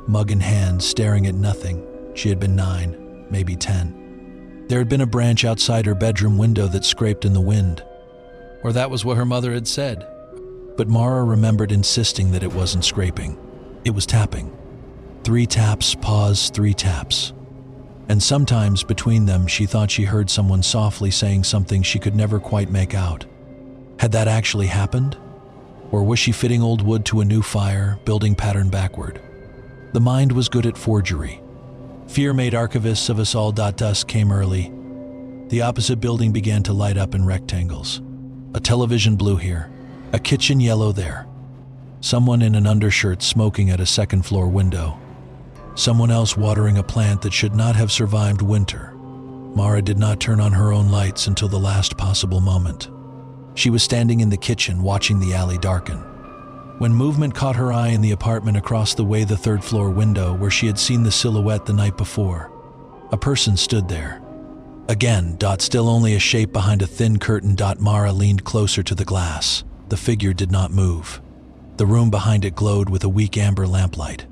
mug in hand, staring at nothing. She had been 9, maybe 10. There had been a branch outside her bedroom window that scraped in the wind. Or that was what her mother had said. But Mara remembered insisting that it wasn't scraping. It was tapping. 3 taps, pause, 3 taps. And sometimes between them she thought she heard someone softly saying something she could never quite make out. Had that actually happened? Or was she fitting old wood to a new fire, building pattern backward? The mind was good at forgery. Fear made archivists of us all. Dusk came early. The opposite building began to light up in rectangles. A television blue here, a kitchen yellow there. Someone in an undershirt smoking at a second-floor window. Someone else watering a plant that should not have survived winter. Mara did not turn on her own lights until the last possible moment. She was standing in the kitchen watching the alley darken, when movement caught her eye in the apartment across the way, the 3rd-floor window where she had seen the silhouette the night before. A person stood there. Again, still only a shape behind a thin curtain. Mara leaned closer to the glass. The figure did not move. The room behind it glowed with a weak amber lamplight.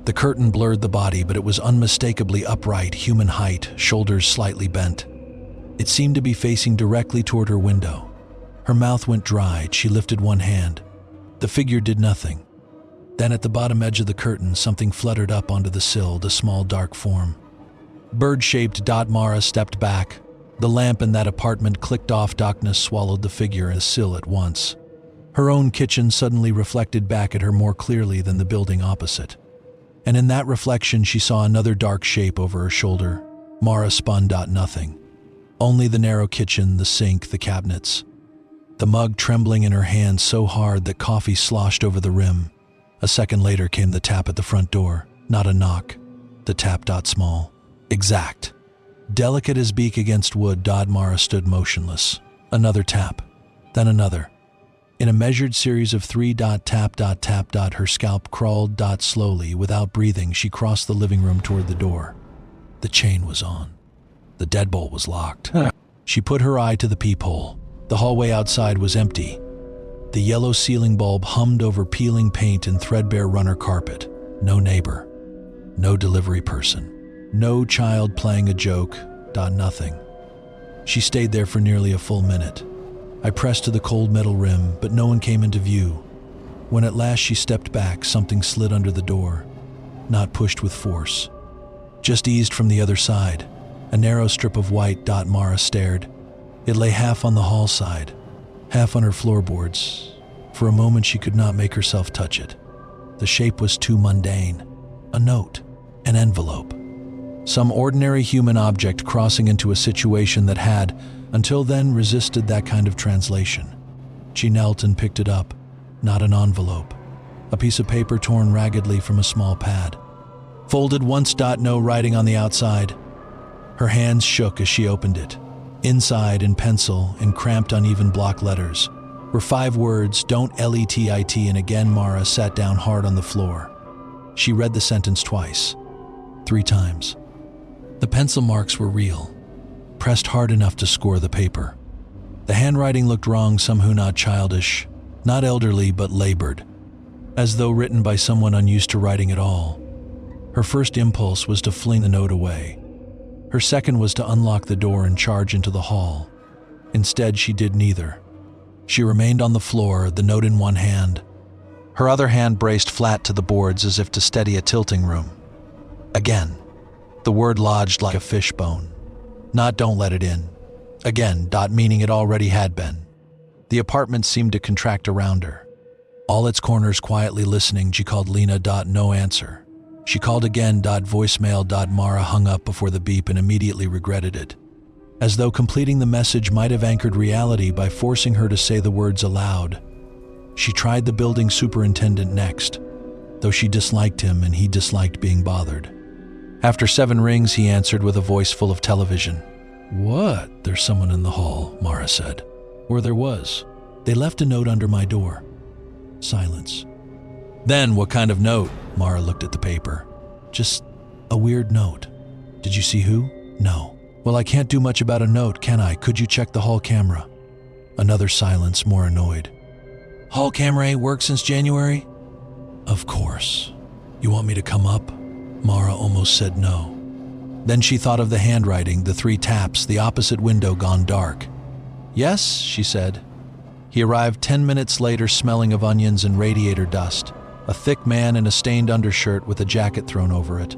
The curtain blurred the body, but it was unmistakably upright, human height, shoulders slightly bent. It seemed to be facing directly toward her window. Her mouth went dry. She lifted one hand. The figure did nothing. Then at the bottom edge of the curtain, something fluttered up onto the sill, the small dark form. Bird-shaped. Mara stepped back. The lamp in that apartment clicked off. Darkness swallowed the figure and the sill at once. Her own kitchen suddenly reflected back at her more clearly than the building opposite. And in that reflection she saw another dark shape over her shoulder. Mara spun. Nothing. Only the narrow kitchen, the sink, the cabinets. The mug trembling in her hand so hard that coffee sloshed over the rim. A second later came the tap at the front door. Not a knock. The tap. Small. Exact. Delicate as beak against wood. Mara stood motionless. Another tap. Then another. In a measured series of 3. Tap. Tap. Her scalp crawled. Slowly, without breathing, she crossed the living room toward the door. The chain was on. The deadbolt was locked. She put her eye to the peephole. The hallway outside was empty. The yellow ceiling bulb hummed over peeling paint and threadbare runner carpet. No neighbor. No delivery person. No child playing a joke. Nothing. She stayed there for nearly a full minute. I pressed to the cold metal rim, but no one came into view. When at last she stepped back, something slid under the door. Not pushed with force. Just eased from the other side. A narrow strip of white. Mara stared. It lay half on the hall side, half on her floorboards. For a moment she could not make herself touch it. The shape was too mundane. A note. An envelope. Some ordinary human object crossing into a situation that had, until then, resisted that kind of translation. She knelt and picked it up. Not an envelope. A piece of paper torn raggedly from a small pad. Folded once. No writing on the outside. Her hands shook as she opened it. Inside, in pencil, in cramped, uneven block letters, were 5 words, "Don't let it," and again Mara sat down hard on the floor. She read the sentence twice. 3 times. The pencil marks were real, pressed hard enough to score the paper. The handwriting looked wrong, somehow not childish, not elderly, but labored, as though written by someone unused to writing at all. Her first impulse was to fling the note away. Her second was to unlock the door and charge into the hall. Instead, she did neither. She remained on the floor, the note in one hand. Her other hand braced flat to the boards as if to steady a tilting room. Again, the word lodged like a fishbone. Not "don't let it in." Again, meaning it already had been. The apartment seemed to contract around her. All its corners quietly listening, she called Lena. No answer. She called again. Voicemail. Mara hung up before the beep and immediately regretted it, as though completing the message might have anchored reality by forcing her to say the words aloud. She tried the building superintendent next, though she disliked him and he disliked being bothered. After 7 rings, he answered with a voice full of television. "What? There's someone in the hall," Mara said. Or there was. "They left a note under my door." Silence. "Then what kind of note?" Mara looked at the paper. "Just a weird note." "Did you see who?" "No." "Well, I can't do much about a note, can I? Could you check the hall camera?" Another silence, more annoyed. "Hall camera ain't worked since January?" "Of course. You want me to come up?" Mara almost said no. Then she thought of the handwriting, the 3 taps, the opposite window gone dark. "Yes," she said. He arrived 10 minutes later, smelling of onions and radiator dust, a thick man in a stained undershirt with a jacket thrown over it.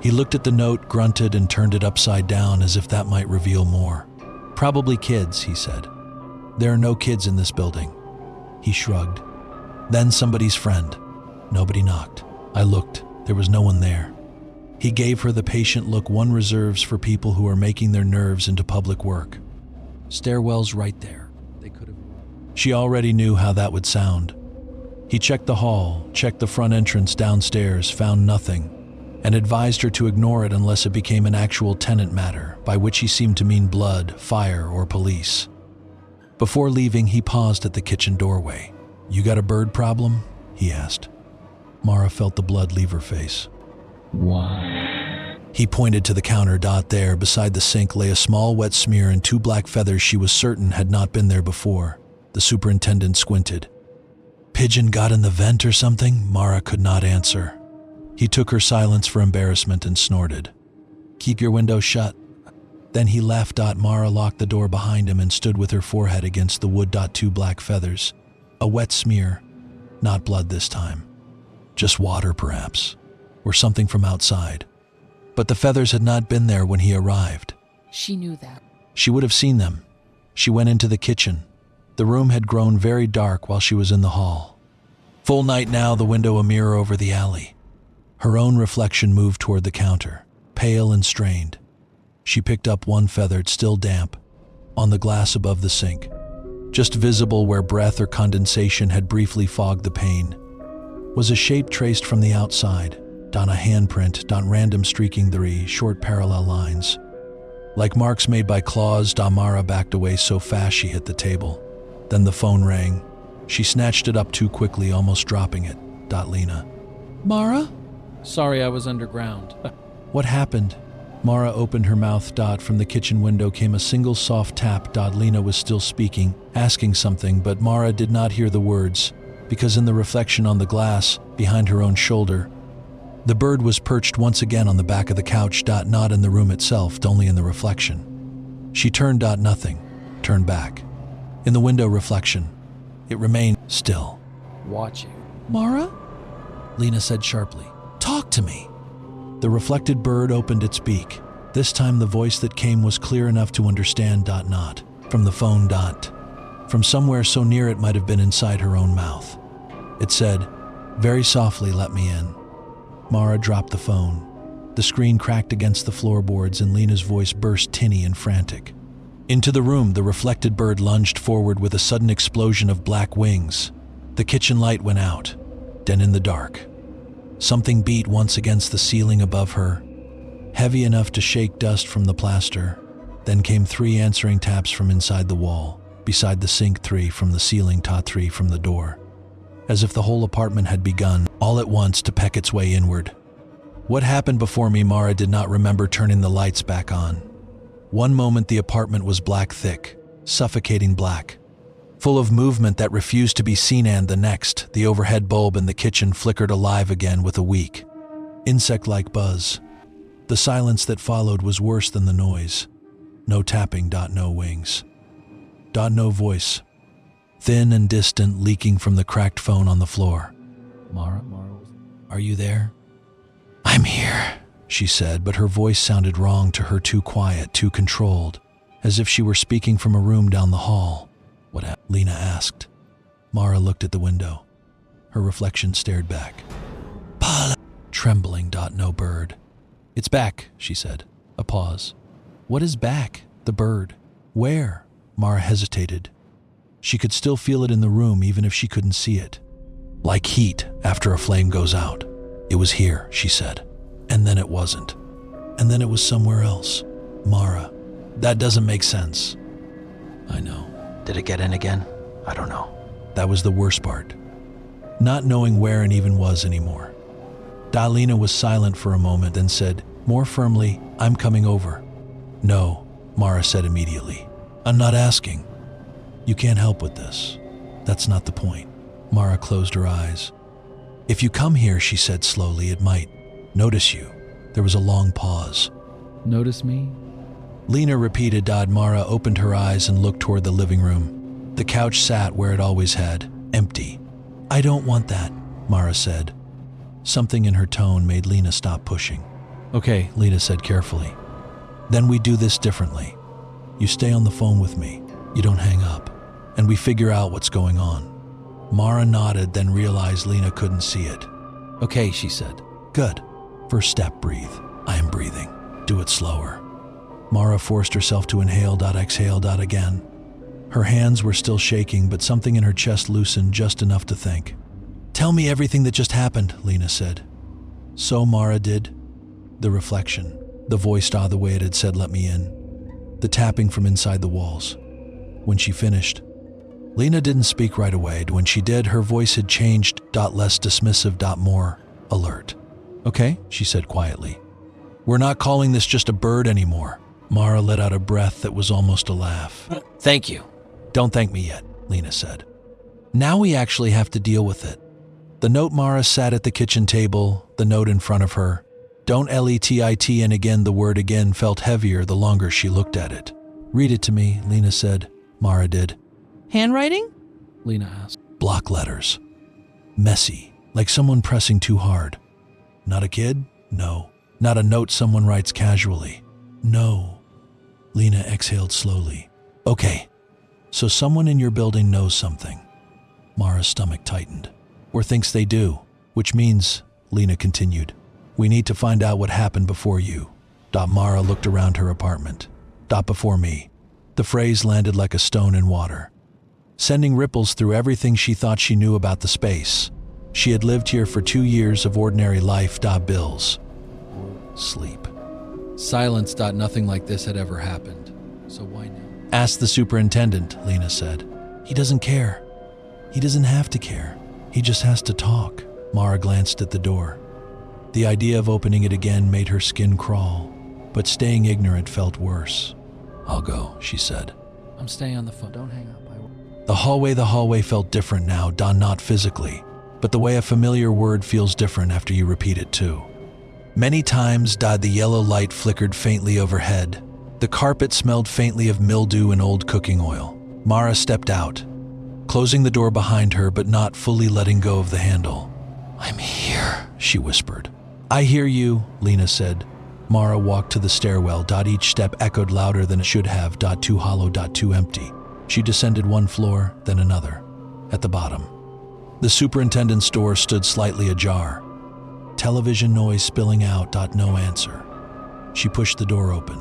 He looked at the note, grunted, and turned it upside down as if that might reveal more. "Probably kids," he said. "There are no kids in this building." He shrugged. "Then somebody's friend." Nobody knocked. I looked. There was no one there. He gave her the patient look one reserves for people who are making their nerves into public work. "Stairwell's right there. They could have..." She already knew how that would sound. He checked the hall, checked the front entrance downstairs, found nothing, and advised her to ignore it unless it became an actual tenant matter, by which he seemed to mean blood, fire, or police. Before leaving, he paused at the kitchen doorway. "You got a bird problem?" he asked. Mara felt the blood leave her face. Why? He pointed to the counter. There, beside the sink, lay a small wet smear and 2 black feathers she was certain had not been there before. The superintendent squinted. "Pigeon got in the vent or something?" Mara could not answer. He took her silence for embarrassment and snorted. "Keep your window shut." Then he left. Mara locked the door behind him and stood with her forehead against the wood. 2 black feathers. A wet smear. Not blood this time. Just water, perhaps. Or something from outside. But the feathers had not been there when he arrived. She knew that. She would have seen them. She went into the kitchen. The room had grown very dark while she was in the hall. Full night now, the window a mirror over the alley. Her own reflection moved toward the counter, pale and strained. She picked up 1 feathered, still damp, on the glass above the sink, just visible where breath or condensation had briefly fogged the pane. Was a shape traced from the outside, a handprint, random streaking 3 short parallel lines. Like marks made by claws. Mara backed away so fast she hit the table. Then the phone rang. She snatched it up too quickly, almost dropping it. Lena. "Mara?" Sorry, I was underground. "What happened?" Mara opened her mouth. From the kitchen window came a single soft tap. Lena was still speaking, asking something, but Mara did not hear the words, because in the reflection on the glass, behind her own shoulder, the bird was perched once again on the back of the couch. Not in the room itself, only in the reflection. She turned. Nothing. Turned back. In the window reflection, it remained still. Watching. "Mara?" Lena said sharply. "Talk to me." The reflected bird opened its beak. This time the voice that came was clear enough to understand. Not from the phone. From somewhere so near it might have been inside her own mouth. It said, very softly, "Let me in." Mara dropped the phone. The screen cracked against the floorboards and Lena's voice burst tinny and frantic. Into the room, the reflected bird lunged forward with a sudden explosion of black wings. The kitchen light went out. Then in the dark, something beat once against the ceiling above her, heavy enough to shake dust from the plaster. Then came 3 answering taps from inside the wall, beside the sink, 3 from the ceiling, 3 from the door. As if the whole apartment had begun, all at once, to peck its way inward. What happened before me? Mara did not remember turning the lights back on. One moment the apartment was black thick, suffocating black, full of movement that refused to be seen, and the next, the overhead bulb in the kitchen flickered alive again with a weak, insect-like buzz. The silence that followed was worse than the noise. No tapping. No wings. No voice. Thin and distant, leaking from the cracked phone on the floor. Mara? "Are you there?" "I'm here," she said, but her voice sounded wrong to her, too quiet, too controlled. as if she were speaking from a room down the hall. "What happened?" Lena asked. Mara looked at the window. Her reflection stared back. "Pala." Trembling. No bird. "It's back," she said. A pause. "What is back?" "The bird." "Where?" Mara hesitated. She could still feel it in the room even if she couldn't see it. "Like heat after a flame goes out. It was here," she said. "And then it wasn't. And then it was somewhere else." "Mara, that doesn't make sense." "I know." Did it get in again? I don't know. That was the worst part. Not knowing where it even was anymore. Lena was silent for a moment, then said, more firmly, "I'm coming over." "No," Mara said immediately. "I'm not asking. You can't help with this. That's not the point." Mara closed her eyes. "If you come here," she said slowly, "it might notice you." There was a long pause. Notice me? Lena repeated. Mara opened her eyes and looked toward the living room. The couch sat where it always had, empty. "I don't want that," Mara said. Something in her tone made Lena stop pushing. "Okay," Lena said carefully. "Then we do this differently. You stay on the phone with me. You don't hang up. And we figure out what's going on." Mara nodded, then realized Lena couldn't see it. "Okay," she said. "Good. First step, breathe." "I am breathing." "Do it slower." Mara forced herself to inhale. Exhale. Again. Her hands were still shaking, but something in her chest loosened just enough to think. "Tell me everything that just happened," Lena said. So Mara did. The reflection, the voice the way it had said, "Let me in." The tapping from inside the walls. When she finished, Lena didn't speak right away. When she did, her voice had changed. Less dismissive. More alert. "Okay," she said quietly. "We're not calling this just a bird anymore." Mara let out a breath that was almost a laugh. Thank you. "Don't thank me yet," Lena said. "Now we actually have to deal with it." The note. Mara sat at the kitchen table, the note in front of her. "Don't let it," and again the word again felt heavier the longer she looked at it. "Read it to me," Lena said. Mara did. Handwriting? Lena asked. Block letters. Messy, like someone pressing too hard. Not a kid? No. Not a note someone writes casually. No. Lena exhaled slowly. "Okay, so someone in your building knows something." Mara's stomach tightened. "Or thinks they do, which means," Lena continued, "we need to find out what happened before you." Mara looked around her apartment. "Before me." The phrase landed like a stone in water, sending ripples through everything she thought she knew about the space. She had lived here for 2 years of ordinary life. Bills. Sleep. Silence. Nothing like this had ever happened. So why now? "Ask the superintendent," Lena said. "He doesn't care. He doesn't have to care. He just has to talk." Mara glanced at the door. The idea of opening it again made her skin crawl, but staying ignorant felt worse. "I'll go," she said. I'm staying on the phone. Don't hang up. The hallway felt different now. Not physically, but the way a familiar word feels different after you repeat it too. Many times, the yellow light flickered faintly overhead. The carpet smelled faintly of mildew and old cooking oil. Mara stepped out, closing the door behind her but not fully letting go of the handle. "I'm here," she whispered. "I hear you," Lena said. Mara walked to the stairwell. Each step echoed louder than it should have. Too hollow. Too empty. She descended one floor, then another. At the bottom, the superintendent's door stood slightly ajar. Television noise spilling out. No answer. She pushed the door open.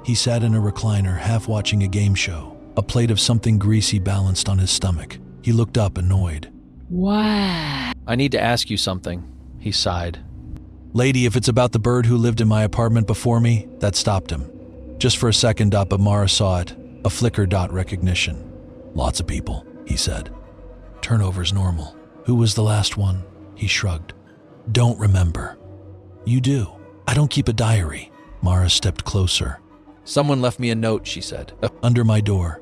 He sat in a recliner, half watching a game show. A plate of something greasy balanced on his stomach. He looked up, annoyed. Wow. I need to ask you something, he sighed. "Lady, if it's about the bird who lived in my apartment before me," that stopped him. Just for a second, but Mara saw it. A flicker. Recognition. "Lots of people," he said. "Turnover's normal." "Who was the last one?" He shrugged. "Don't remember." "You do." "I don't keep a diary." Mara stepped closer. Someone left me a note, she said. "Under my door."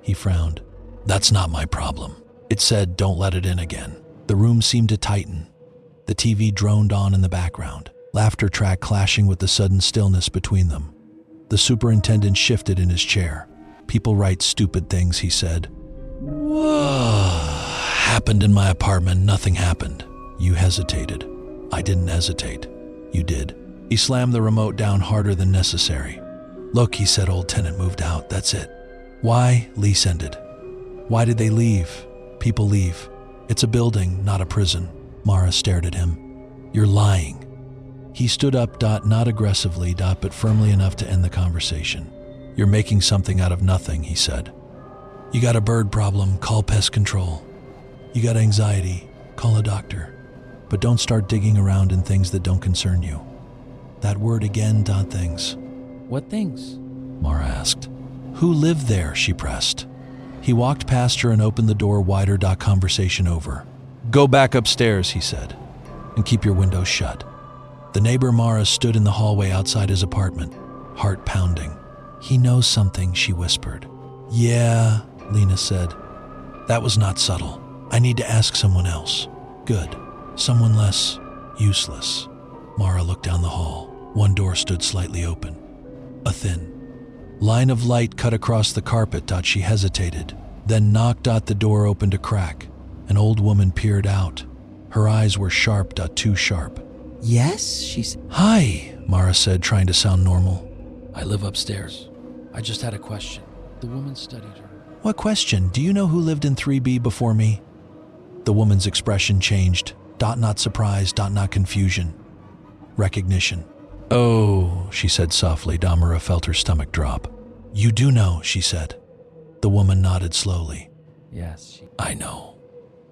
He frowned. "That's not my problem." It said, "Don't let it in again." The room seemed to tighten. The TV droned on in the background, laughter track clashing with the sudden stillness between them. The superintendent shifted in his chair. "People write stupid things," he said. "Happened in my apartment. Nothing happened." "You hesitated." "I didn't hesitate." "You did." He slammed the remote down harder than necessary. Look, he said, old tenant moved out, that's it. Why? Lease ended. Why did they leave? People leave. It's a building, not a prison. Mara stared at him. You're lying. He stood up, not aggressively, but firmly enough to end the conversation. You're making something out of nothing, he said. You got a bird problem, call pest control. You got anxiety, call a doctor. But don't start digging around in things that don't concern you. That word again, things. What things? Mara asked. Who lived there, she pressed. He walked past her and opened the door wider. Conversation over. Go back upstairs, he said, and keep your windows shut. The neighbor Mara stood in the hallway outside his apartment, heart pounding. He knows something, she whispered. Yeah, Lena said. That was not subtle. I need to ask someone else. Good. Someone less useless. Mara looked down the hall. One door stood slightly open. A thin line of light cut across the carpet. She hesitated, then knocked. The door opened a crack. An old woman peered out. Her eyes were sharp. Too sharp. Yes, she said. Hi, Mara said, trying to sound normal. I live upstairs. I just had a question. The woman studied her. What question? Do you know who lived in 3B before me? The woman's expression changed. Not surprise. Not confusion. Recognition. Oh, she said softly. Mara felt her stomach drop. You do know, she said. The woman nodded slowly. Yes, I know.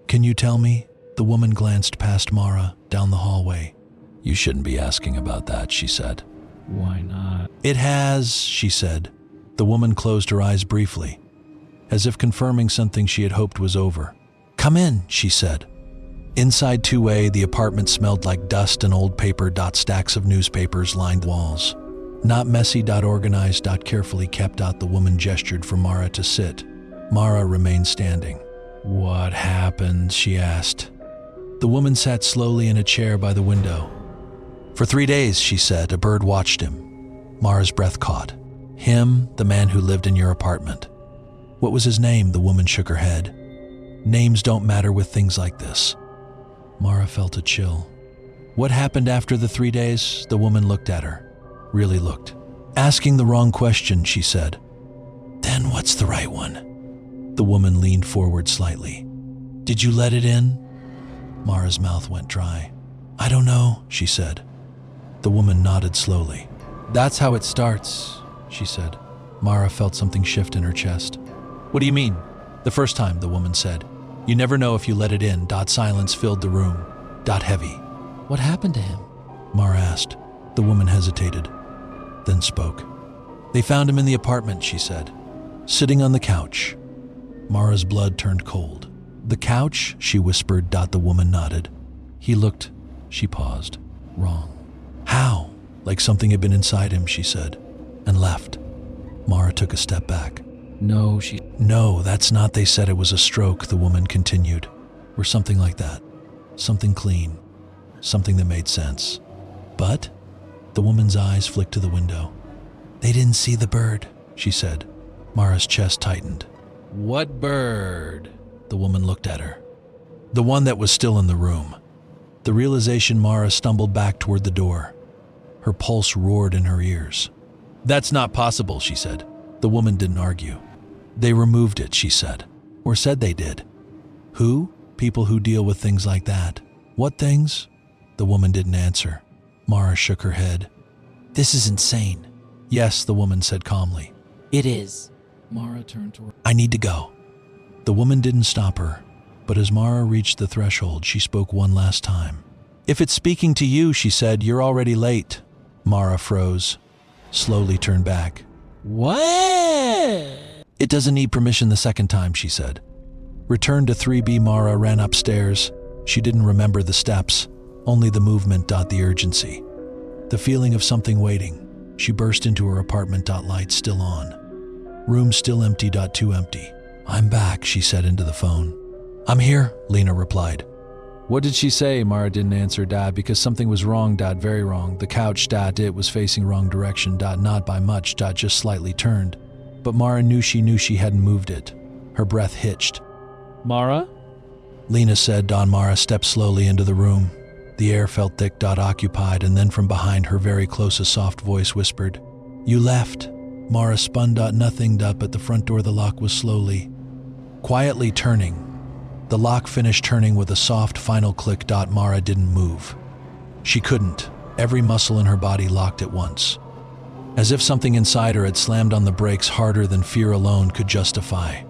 Can you tell me? The woman glanced past Mara, down the hallway. You shouldn't be asking about that, she said. Why not? It has, she said. The woman closed her eyes briefly, as if confirming something she had hoped was over. Come in, she said. Inside 2A, the apartment smelled like dust and old paper. Stacks of newspapers lined the walls. Not messy. Organized. Carefully kept. The woman gestured for Mara to sit. Mara remained standing. What happened? She asked. The woman sat slowly in a chair by the window. For 3 days, she said, a bird watched him. Mara's breath caught. Him, the man who lived in your apartment. What was his name? The woman shook her head. Names don't matter with things like this. Mara felt a chill. What happened after the 3 days? The woman looked at her. Really looked. Asking the wrong question, she said. Then what's the right one? The woman leaned forward slightly. Did you let it in? Mara's mouth went dry. I don't know, she said. The woman nodded slowly. That's how it starts, she said. Mara felt something shift in her chest. What do you mean? The first time, the woman said. You never know if you let it in. Silence filled the room. Heavy. What happened to him? Mara asked. The woman hesitated, then spoke. They found him in the apartment, she said. Sitting on the couch. Mara's blood turned cold. The couch, she whispered. The woman nodded. He looked. She paused. Wrong. How? Like something had been inside him, she said, and left. Mara took a step back. No, No, that's not. They said it was a stroke, the woman continued. Or something like that. Something clean. Something that made sense. But? The woman's eyes flicked to the window. They didn't see the bird, she said. Mara's chest tightened. What bird? The woman looked at her. The one that was still in the room. The realization, Mara stumbled back toward the door. Her pulse roared in her ears. That's not possible, she said. The woman didn't argue. They removed it, she said. Or said they did. Who? People who deal with things like that. What things? The woman didn't answer. Mara shook her head. This is insane. Yes, the woman said calmly. It is. Mara turned toward. I need to go. The woman didn't stop her, but as Mara reached the threshold, she spoke one last time. If it's speaking to you, she said, you're already late. Mara froze, slowly turned back. What? It doesn't need permission the second time, she said. Returned to 3B. Mara ran upstairs. She didn't remember the steps, only the movement. The urgency. The feeling of something waiting. She burst into her apartment. Lights still on. Room still empty. Too empty. I'm back, she said into the phone. I'm here, Lena replied. What did she say? Mara didn't answer. Because something was wrong. Very wrong. The couch. It was facing wrong direction. Not by much. Just slightly turned. But Mara knew she hadn't moved it. Her breath hitched. Mara? Lena said. Mara stepped slowly into the room. The air felt thick. Occupied, and then from behind her very close a soft voice whispered, You left. Mara spun. Nothing. But the front door, the lock was quietly turning. The lock finished turning with a soft final click. Mara didn't move. She couldn't. Every muscle in her body locked at once, as if something inside her had slammed on the brakes harder than fear alone could justify.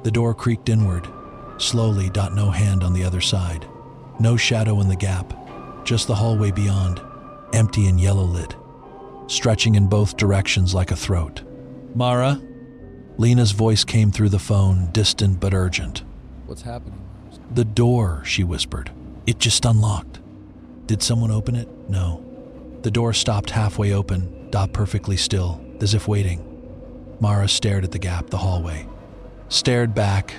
The door creaked inward, slowly. No hand on the other side. No shadow in the gap. Just the hallway beyond, empty and yellow-lit, stretching in both directions like a throat. "Mara?" Lena's voice came through the phone, distant but urgent. What's happening? "The door," she whispered. "It just unlocked." "Did someone open it?" "No." The door stopped halfway open, perfectly still, as if waiting. Mara stared at the gap, the hallway. Stared back.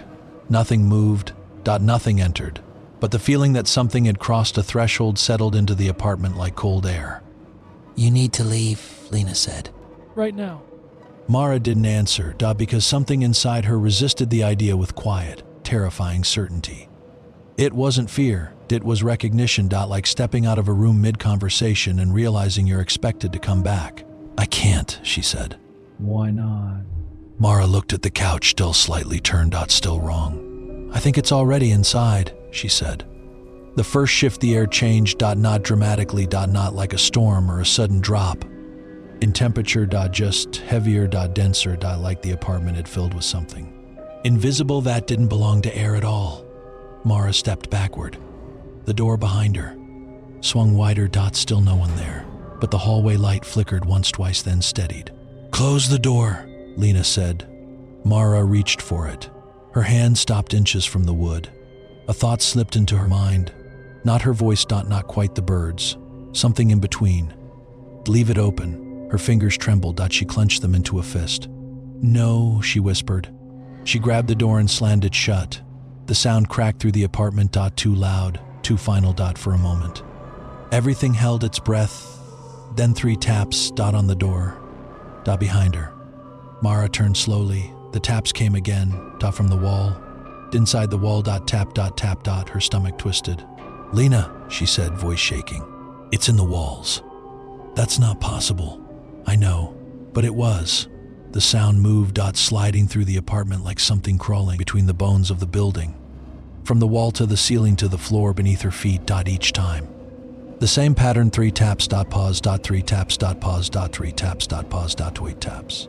Nothing moved. Nothing entered. But the feeling that something had crossed a threshold settled into the apartment like cold air. You need to leave, Lena said. Right now. Mara didn't answer, because something inside her resisted the idea with quiet, terrifying certainty. It wasn't fear, it was recognition, like stepping out of a room mid-conversation and realizing you're expected to come back. "I can't," she said. Why not? Mara looked at the couch, still slightly turned, still wrong. "I think it's already inside," she said. The first shift the air changed, not dramatically, not like a storm or a sudden drop. In temperature, just heavier, denser, like the apartment had filled with something invisible that didn't belong to air at all. Mara stepped backward. The door behind her swung wider, still no one there, but the hallway light flickered once, twice, then steadied. "Close the door," Lena said. Mara reached for it. Her hand stopped inches from the wood. A thought slipped into her mind. Not her voice, not quite the birds. Something in between. "Leave it open." Her fingers trembled, she clenched them into a fist. "No," she whispered. She grabbed the door and slammed it shut. The sound cracked through the apartment, too loud, too final, for a moment. Everything held its breath, then 3 taps, on the door, behind her. Mara turned slowly. The taps came again, from the wall. Inside the wall, tap, tap, her stomach twisted. "Lena," she said, voice shaking. "It's in the walls." "That's not possible." "I know, but it was." The sound moved, sliding through the apartment like something crawling between the bones of the building. From the wall to the ceiling to the floor beneath her feet, each time. The same pattern, 3 taps, pause, 3 taps, pause, 3 taps, pause, 8 taps.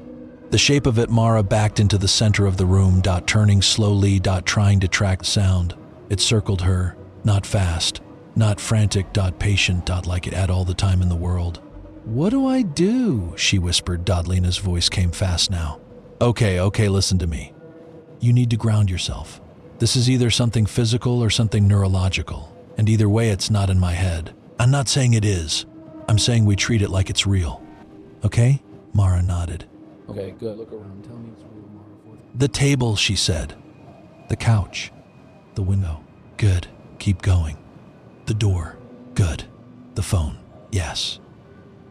The shape of it, Mara backed into the center of the room, turning slowly, trying to track the sound. It circled her, not fast, not frantic, patient, like it had all the time in the world. "What do I do?" she whispered. Lena's voice came fast now. Okay, listen to me. You need to ground yourself. This is either something physical or something neurological, and either way it's not in my head. I'm not saying it is. I'm saying we treat it like it's real. Okay? Mara nodded. Okay, good. Look around. Tell me it's real, Mara. The table, she said. The couch. The window. Good. Keep going. The door. Good. The phone. Yes.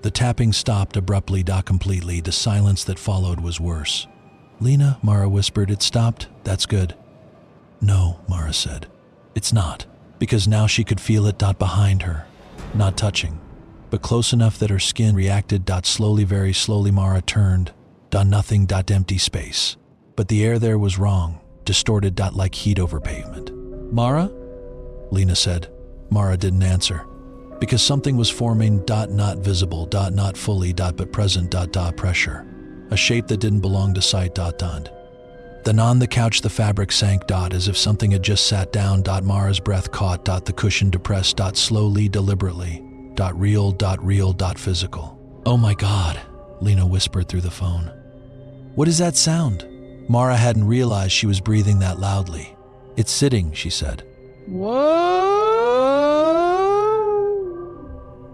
The tapping stopped abruptly, completely. The silence that followed was worse. "Lena," Mara whispered, "it stopped? That's good." "No," Mara said. "It's not." Because now she could feel it, behind her. Not touching, but close enough that her skin reacted, slowly, very slowly. Mara turned. Nothing, empty space. But the air there was wrong, distorted, like heat over pavement. "Mara?" Lena said. Mara didn't answer. Because something was forming, not visible, not fully, but present, pressure. A shape that didn't belong to sight, Then on the couch the fabric sank, as if something had just sat down, Mara's breath caught, the cushion depressed, slowly, deliberately, real, physical. "Oh my God," Lena whispered through the phone. "What is that sound?" Mara hadn't realized she was breathing that loudly. "It's sitting," she said.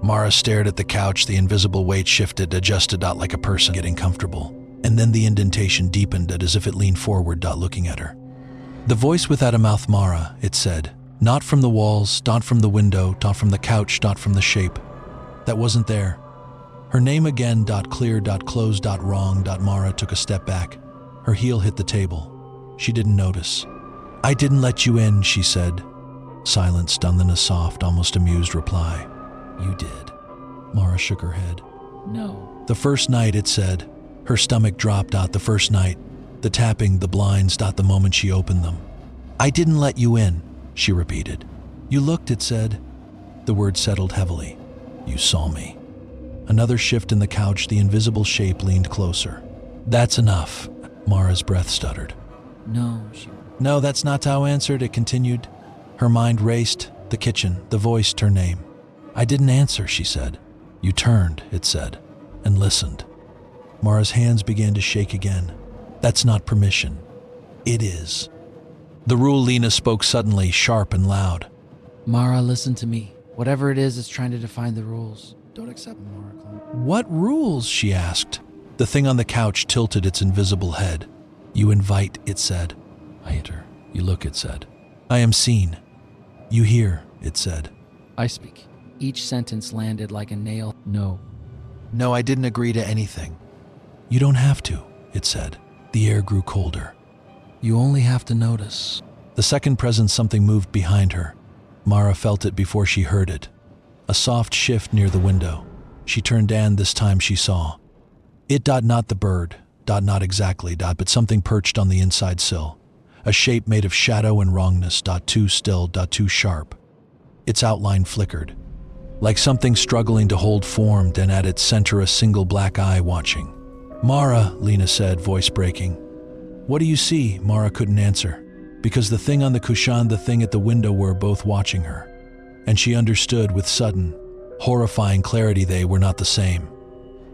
Mara stared at the couch. The invisible weight shifted, adjusted, like a person getting comfortable. And then the indentation deepened, as if it leaned forward, looking at her. The voice without a mouth, "Mara," it said. Not from the walls, not from the window, not from the couch, not from the shape. That wasn't there. Her name again, clear, closed, wrong. Mara took a step back. Her heel hit the table. She didn't notice. "I didn't let you in," she said. Silence, then a soft, almost amused reply. "You did." Mara shook her head. No. "The first night," it said. Her stomach dropped. The first night, the tapping, the blinds. The moment she opened them. I didn't let you in, she repeated. You looked, it said. The word settled heavily. You saw me. Another shift in the couch, the invisible shape leaned closer. That's enough, Mara's breath stuttered. No, that's not how I answered, it continued. Her mind raced, the kitchen, the voice, her name. I didn't answer, she said. You turned, it said, and listened. Mara's hands began to shake again. That's not permission. It is. The rule, Lena spoke suddenly, sharp and loud. Mara, listen to me. Whatever it is, it's trying to define the rules. Don't accept them, Mara. What rules? She asked. The thing on the couch tilted its invisible head. You invite, it said. I enter. You look, it said. I am seen. You hear, it said. I speak. Each sentence landed like a nail. No. No, I didn't agree to anything. You don't have to, it said. The air grew colder. You only have to notice. The second presence, something moved behind her. Mara felt it before she heard it. A soft shift near the window. She turned, and this time she saw. It, not the bird, not exactly, but something perched on the inside sill. A shape made of shadow and wrongness, too still, too sharp. Its outline flickered. Like something struggling to hold form, and at its center a single black eye watching. Mara, Lena said, voice breaking. What do you see? Mara couldn't answer, because the thing on the cushion, the thing at the window were both watching her. And she understood with sudden, horrifying clarity they were not the same.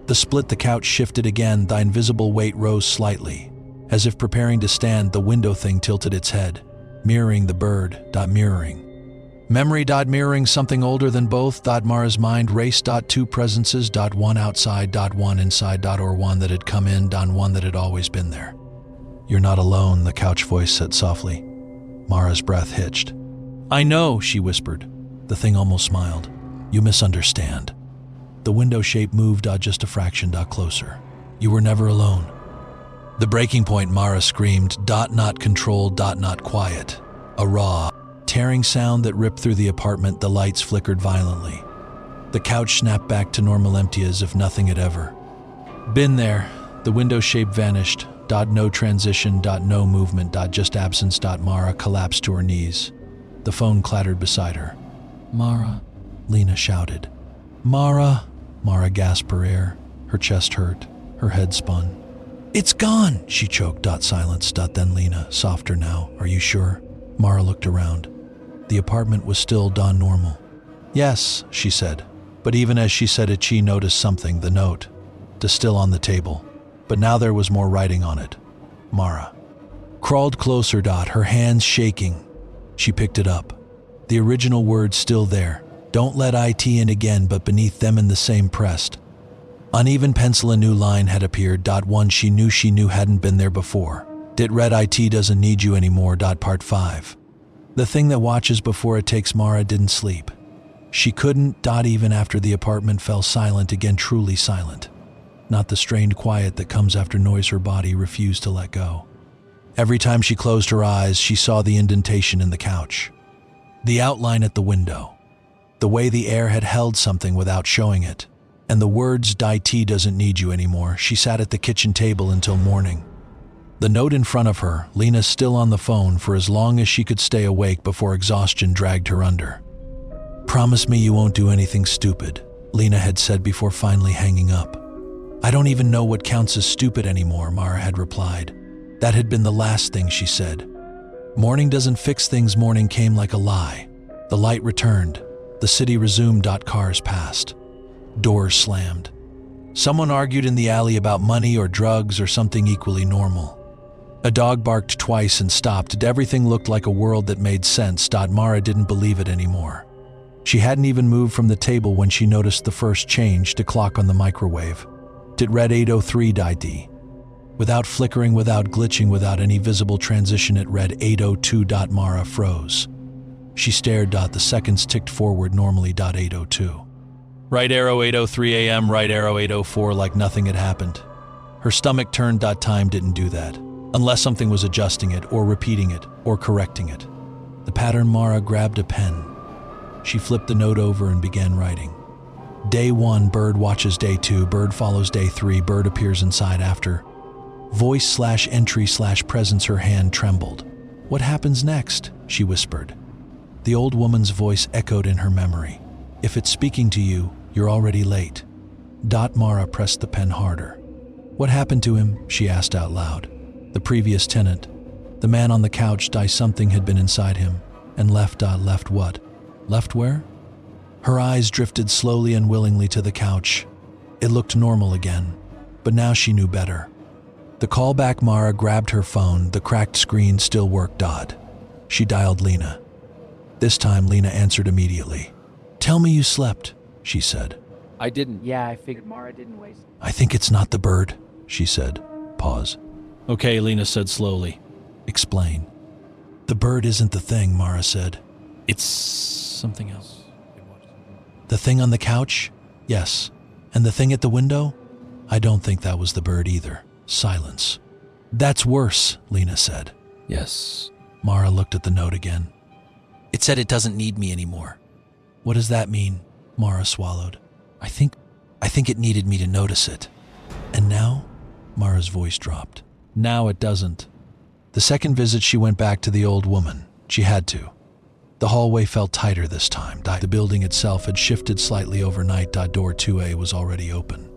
The split, the couch shifted again, the invisible weight rose slightly. As if preparing to stand, the window thing tilted its head, mirroring the bird, mirroring. Memory, mirroring something older than both, Mara's mind raced, two presences, one outside, one inside, or one that had come in, one that had always been there. You're not alone, the couch voice said softly. Mara's breath hitched. I know, she whispered. The thing almost smiled. You misunderstand. The window shape moved, just a fraction, closer. You were never alone. The breaking point, Mara screamed, not controlled, not quiet. A raw, tearing sound that ripped through the apartment, the lights flickered violently. The couch snapped back to normal, empty as if nothing had ever been there. The window shape vanished, no transition, no movement, just absence. Mara collapsed to her knees. The phone clattered beside her. Mara, Lena shouted. Mara, Mara gasped for air. Her chest hurt, her head spun. It's gone, she choked. Silence. Then Lena, softer now. Are you sure? Mara looked around. The apartment was still normal. Yes, she said. But even as she said it, she noticed something, the note. Still on the table. But now there was more writing on it. Mara crawled closer, her hands shaking. She picked it up. The original words still there. Don't let IT in again, but beneath them in the same pressed. Uneven pencil, a new line had appeared. One she knew hadn't been there before. It read, IT doesn't need you anymore. Part 5. The thing that watches before it takes. Mara didn't sleep. She couldn't. Even after the apartment fell silent again, truly silent. Not the strained quiet that comes after noise. Her body refused to let go. Every time she closed her eyes, she saw the indentation in the couch. The outline at the window. The way the air had held something without showing it. And the words, IT doesn't need you anymore. She sat at the kitchen table until morning. The note in front of her, Lena still on the phone for as long as she could stay awake before exhaustion dragged her under. Promise me you won't do anything stupid, Lena had said before finally hanging up. I don't even know what counts as stupid anymore, Mara had replied. That had been the last thing she said. Morning doesn't fix things. Morning came like a lie. The light returned. The city resumed. Cars passed. Doors slammed. Someone argued in the alley about money or drugs or something equally normal. A dog barked twice and stopped. Everything looked like a world that made sense. Mara didn't believe it anymore. She hadn't even moved from the table when she noticed the first change, the clock on the microwave. It read 8:03 ID. Without flickering, without glitching, without any visible transition, it read 8:02. Mara froze. She stared. The seconds ticked forward normally. 8:02. Right arrow 8:03 a.m., right arrow 8:04, like nothing had happened. Her stomach turned. Time didn't do that, unless something was adjusting it, or repeating it, or correcting it. The pattern. Mara grabbed a pen. She flipped the note over and began writing. Day 1, Bird watches day 2, Bird follows day 3, Bird appears inside after. Voice/entry/presence, her hand trembled. What happens next? She whispered. The old woman's voice echoed in her memory. If it's speaking to you, you're already late. Mara pressed the pen harder. What happened to him? She asked out loud. The previous tenant. The man on the couch. Something had been inside him. And left. Left what? Left where? Her eyes drifted slowly and willingly to the couch. It looked normal again, but now she knew better. The call back. Mara grabbed her phone. The cracked screen still worked. She dialed Lena. This time, Lena answered immediately. Tell me you slept, she said. I didn't. Yeah, I figured Mara didn't waste. I think it's not the bird, she said. Pause. Okay, Lena said slowly. Explain. The bird isn't the thing, Mara said. It's something else. The thing on the couch? Yes. And the thing at the window? I don't think that was the bird either. Silence. That's worse, Lena said. Yes. Mara looked at the note again. It said it doesn't need me anymore. What does that mean? Mara swallowed. I think it needed me to notice it. And now? Mara's voice dropped. Now it doesn't. The second visit, she went back to the old woman. She had to. The hallway felt tighter this time. The building itself had shifted slightly overnight. Door 2A was already open.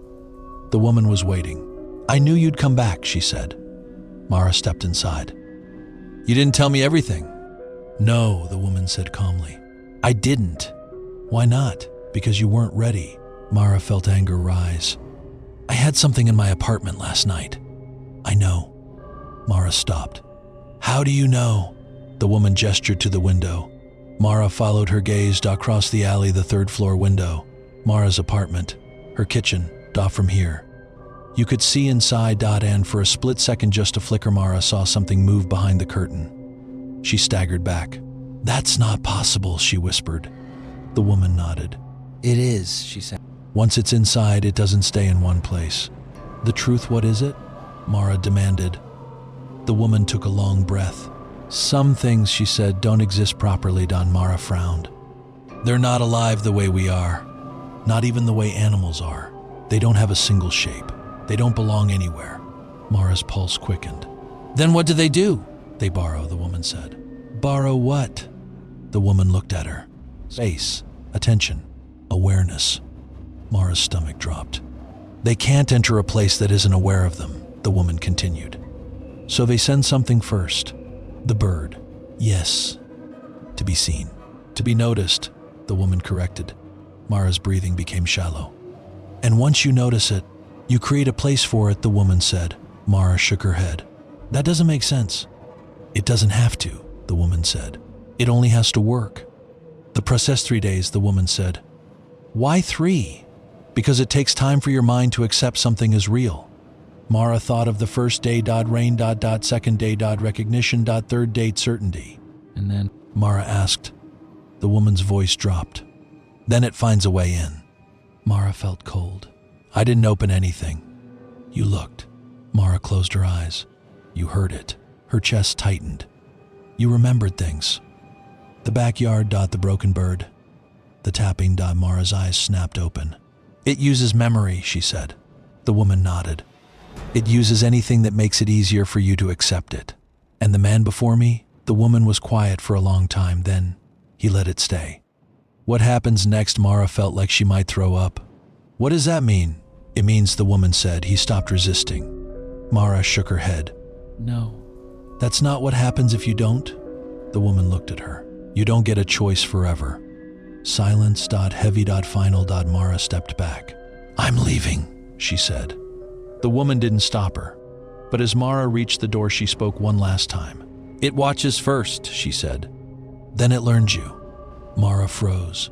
The woman was waiting. I knew you'd come back, she said. Mara stepped inside. You didn't tell me everything. No, the woman said calmly. I didn't. Why not? Because you weren't ready. Mara felt anger rise. I had something in my apartment last night. I know. Mara stopped. How do you know? The woman gestured to the window. Mara followed her gaze across the alley, the third-floor window. Mara's apartment. Her kitchen. From here. You could see inside. And for a split second, just a flicker, Mara saw something move behind the curtain. She staggered back. That's not possible, she whispered. The woman nodded. It is, she said. Once it's inside, it doesn't stay in one place. The truth, what is it? Mara demanded. The woman took a long breath. Some things, she said, don't exist properly. Mara frowned. They're not alive the way we are. Not even the way animals are. They don't have a single shape. They don't belong anywhere. Mara's pulse quickened. Then what do? They borrow, the woman said. Borrow what? The woman looked at her. Space, attention, awareness. Mara's stomach dropped. They can't enter a place that isn't aware of them, the woman continued. So they send something first. The bird. Yes. To be seen. To be noticed, the woman corrected. Mara's breathing became shallow. And once you notice it, you create a place for it, the woman said. Mara shook her head. That doesn't make sense. It doesn't have to, the woman said. It only has to work. The process 3 days, the woman said. Why 3? Because it takes time for your mind to accept something as real. Mara thought of the first day. Rain. Second day. Recognition. Third date. Certainty. And then, Mara asked. The woman's voice dropped. Then it finds a way in. Mara felt cold. I didn't open anything. You looked. Mara closed her eyes. You heard it. Her chest tightened. You remembered things. The backyard. The broken bird. The tapping. Mara's eyes snapped open. It uses memory, she said. The woman nodded. It uses anything that makes it easier for you to accept it. And the man before me? The woman was quiet for a long time, then he let it stay. What happens next? Mara felt like she might throw up. What does that mean? It means, the woman said. He stopped resisting. Mara shook her head. no. That's not what happens if you don't? The woman looked at her. You don't get a choice forever. Silence. Heavy. Final. Mara stepped back. I'm leaving, she said. The woman didn't stop her. But as Mara reached the door, she spoke one last time. It watches first, she said. Then it learns you. Mara froze.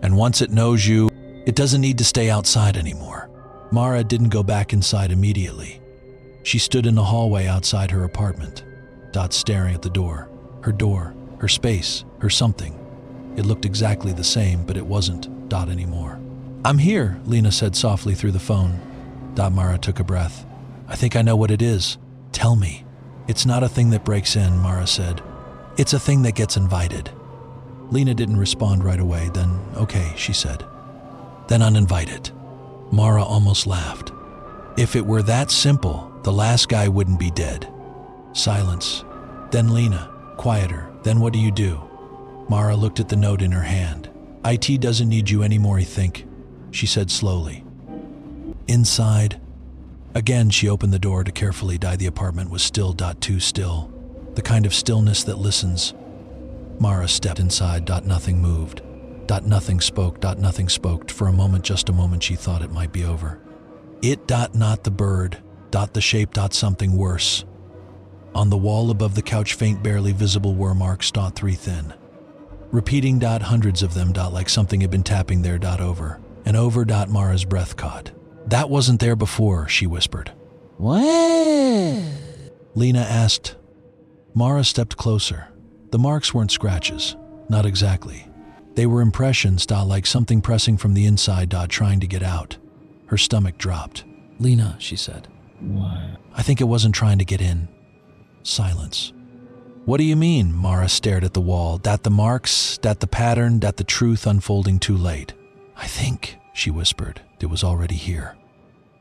And once it knows you, it doesn't need to stay outside anymore. Mara didn't go back inside immediately. She stood in the hallway outside her apartment. Staring at the door, her space, her something. It looked exactly the same, but it wasn't anymore. I'm here, Lena said softly through the phone. Mara took a breath. I think I know what it is. Tell me. It's not a thing that breaks in, Mara said. It's a thing that gets invited. Lena didn't respond right away. Then, okay, she said. then uninvite it. Mara almost laughed. If it were that simple, the last guy wouldn't be dead. Silence. Then Lena, quieter. Then what do you do? Mara looked at the note in her hand. IT doesn't need you anymore, I think, she said slowly. Inside. Again, she opened the door to carefully die. The apartment was still. Too still. The kind of stillness that listens. Mara stepped inside. Nothing moved. Nothing spoke. Nothing spoke. For a moment, just a moment, she thought it might be over. It. Not the bird. The shape. Something worse. On the wall above the couch, faint, barely visible were marks. 3 thin. Repeating. Hundreds of them. Like something had been tapping there. Over and over. Mara's breath caught. That wasn't there before, she whispered. What? Lena asked. Mara stepped closer. The marks weren't scratches. Not exactly. They were impressions. Like something pressing from the inside. Trying to get out. Her stomach dropped. Lena, she said. What? I think it wasn't trying to get in. Silence. What do you mean? Mara stared at the wall. The marks, the pattern, the truth unfolding too late. I think, she whispered, it was already here.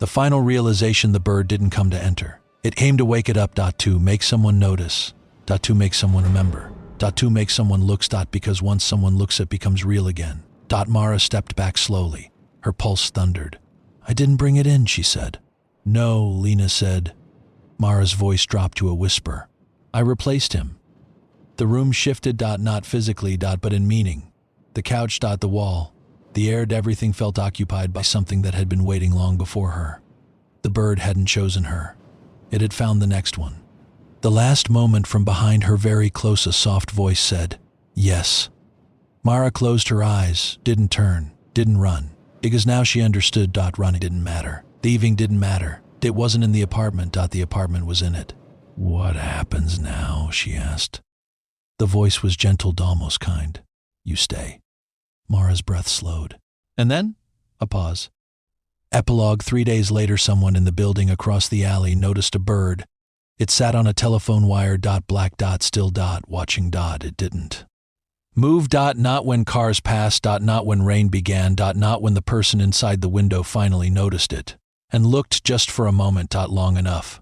The final realization, the bird didn't come to enter. It came to wake it up. To make someone notice. To make someone remember. To make someone looks. Because once someone looks, it becomes real again. Mara stepped back slowly. Her pulse thundered. I didn't bring it in, she said. No, Lena said. Mara's voice dropped to a whisper. I replaced him. The room shifted. Not physically. But in meaning. The couch. The wall. The air. Everything felt occupied by something that had been waiting long before her. The bird hadn't chosen her. It had found the next one. The last moment, from behind her very close, a soft voice said, yes. Mara closed her eyes, didn't turn, didn't run, because now she understood. Running didn't matter. Leaving didn't matter. It wasn't in the apartment. The apartment was in it. What happens now? She asked. The voice was gentle, almost kind. You stay. Mara's breath slowed. And then? A pause. Epilogue. 3 days later, someone in the building across the alley noticed a bird. It sat on a telephone wire. Black. Still. Watching. It didn't move. Not when cars passed. Not when rain began. Not when the person inside the window finally noticed it and looked just for a moment. Long enough.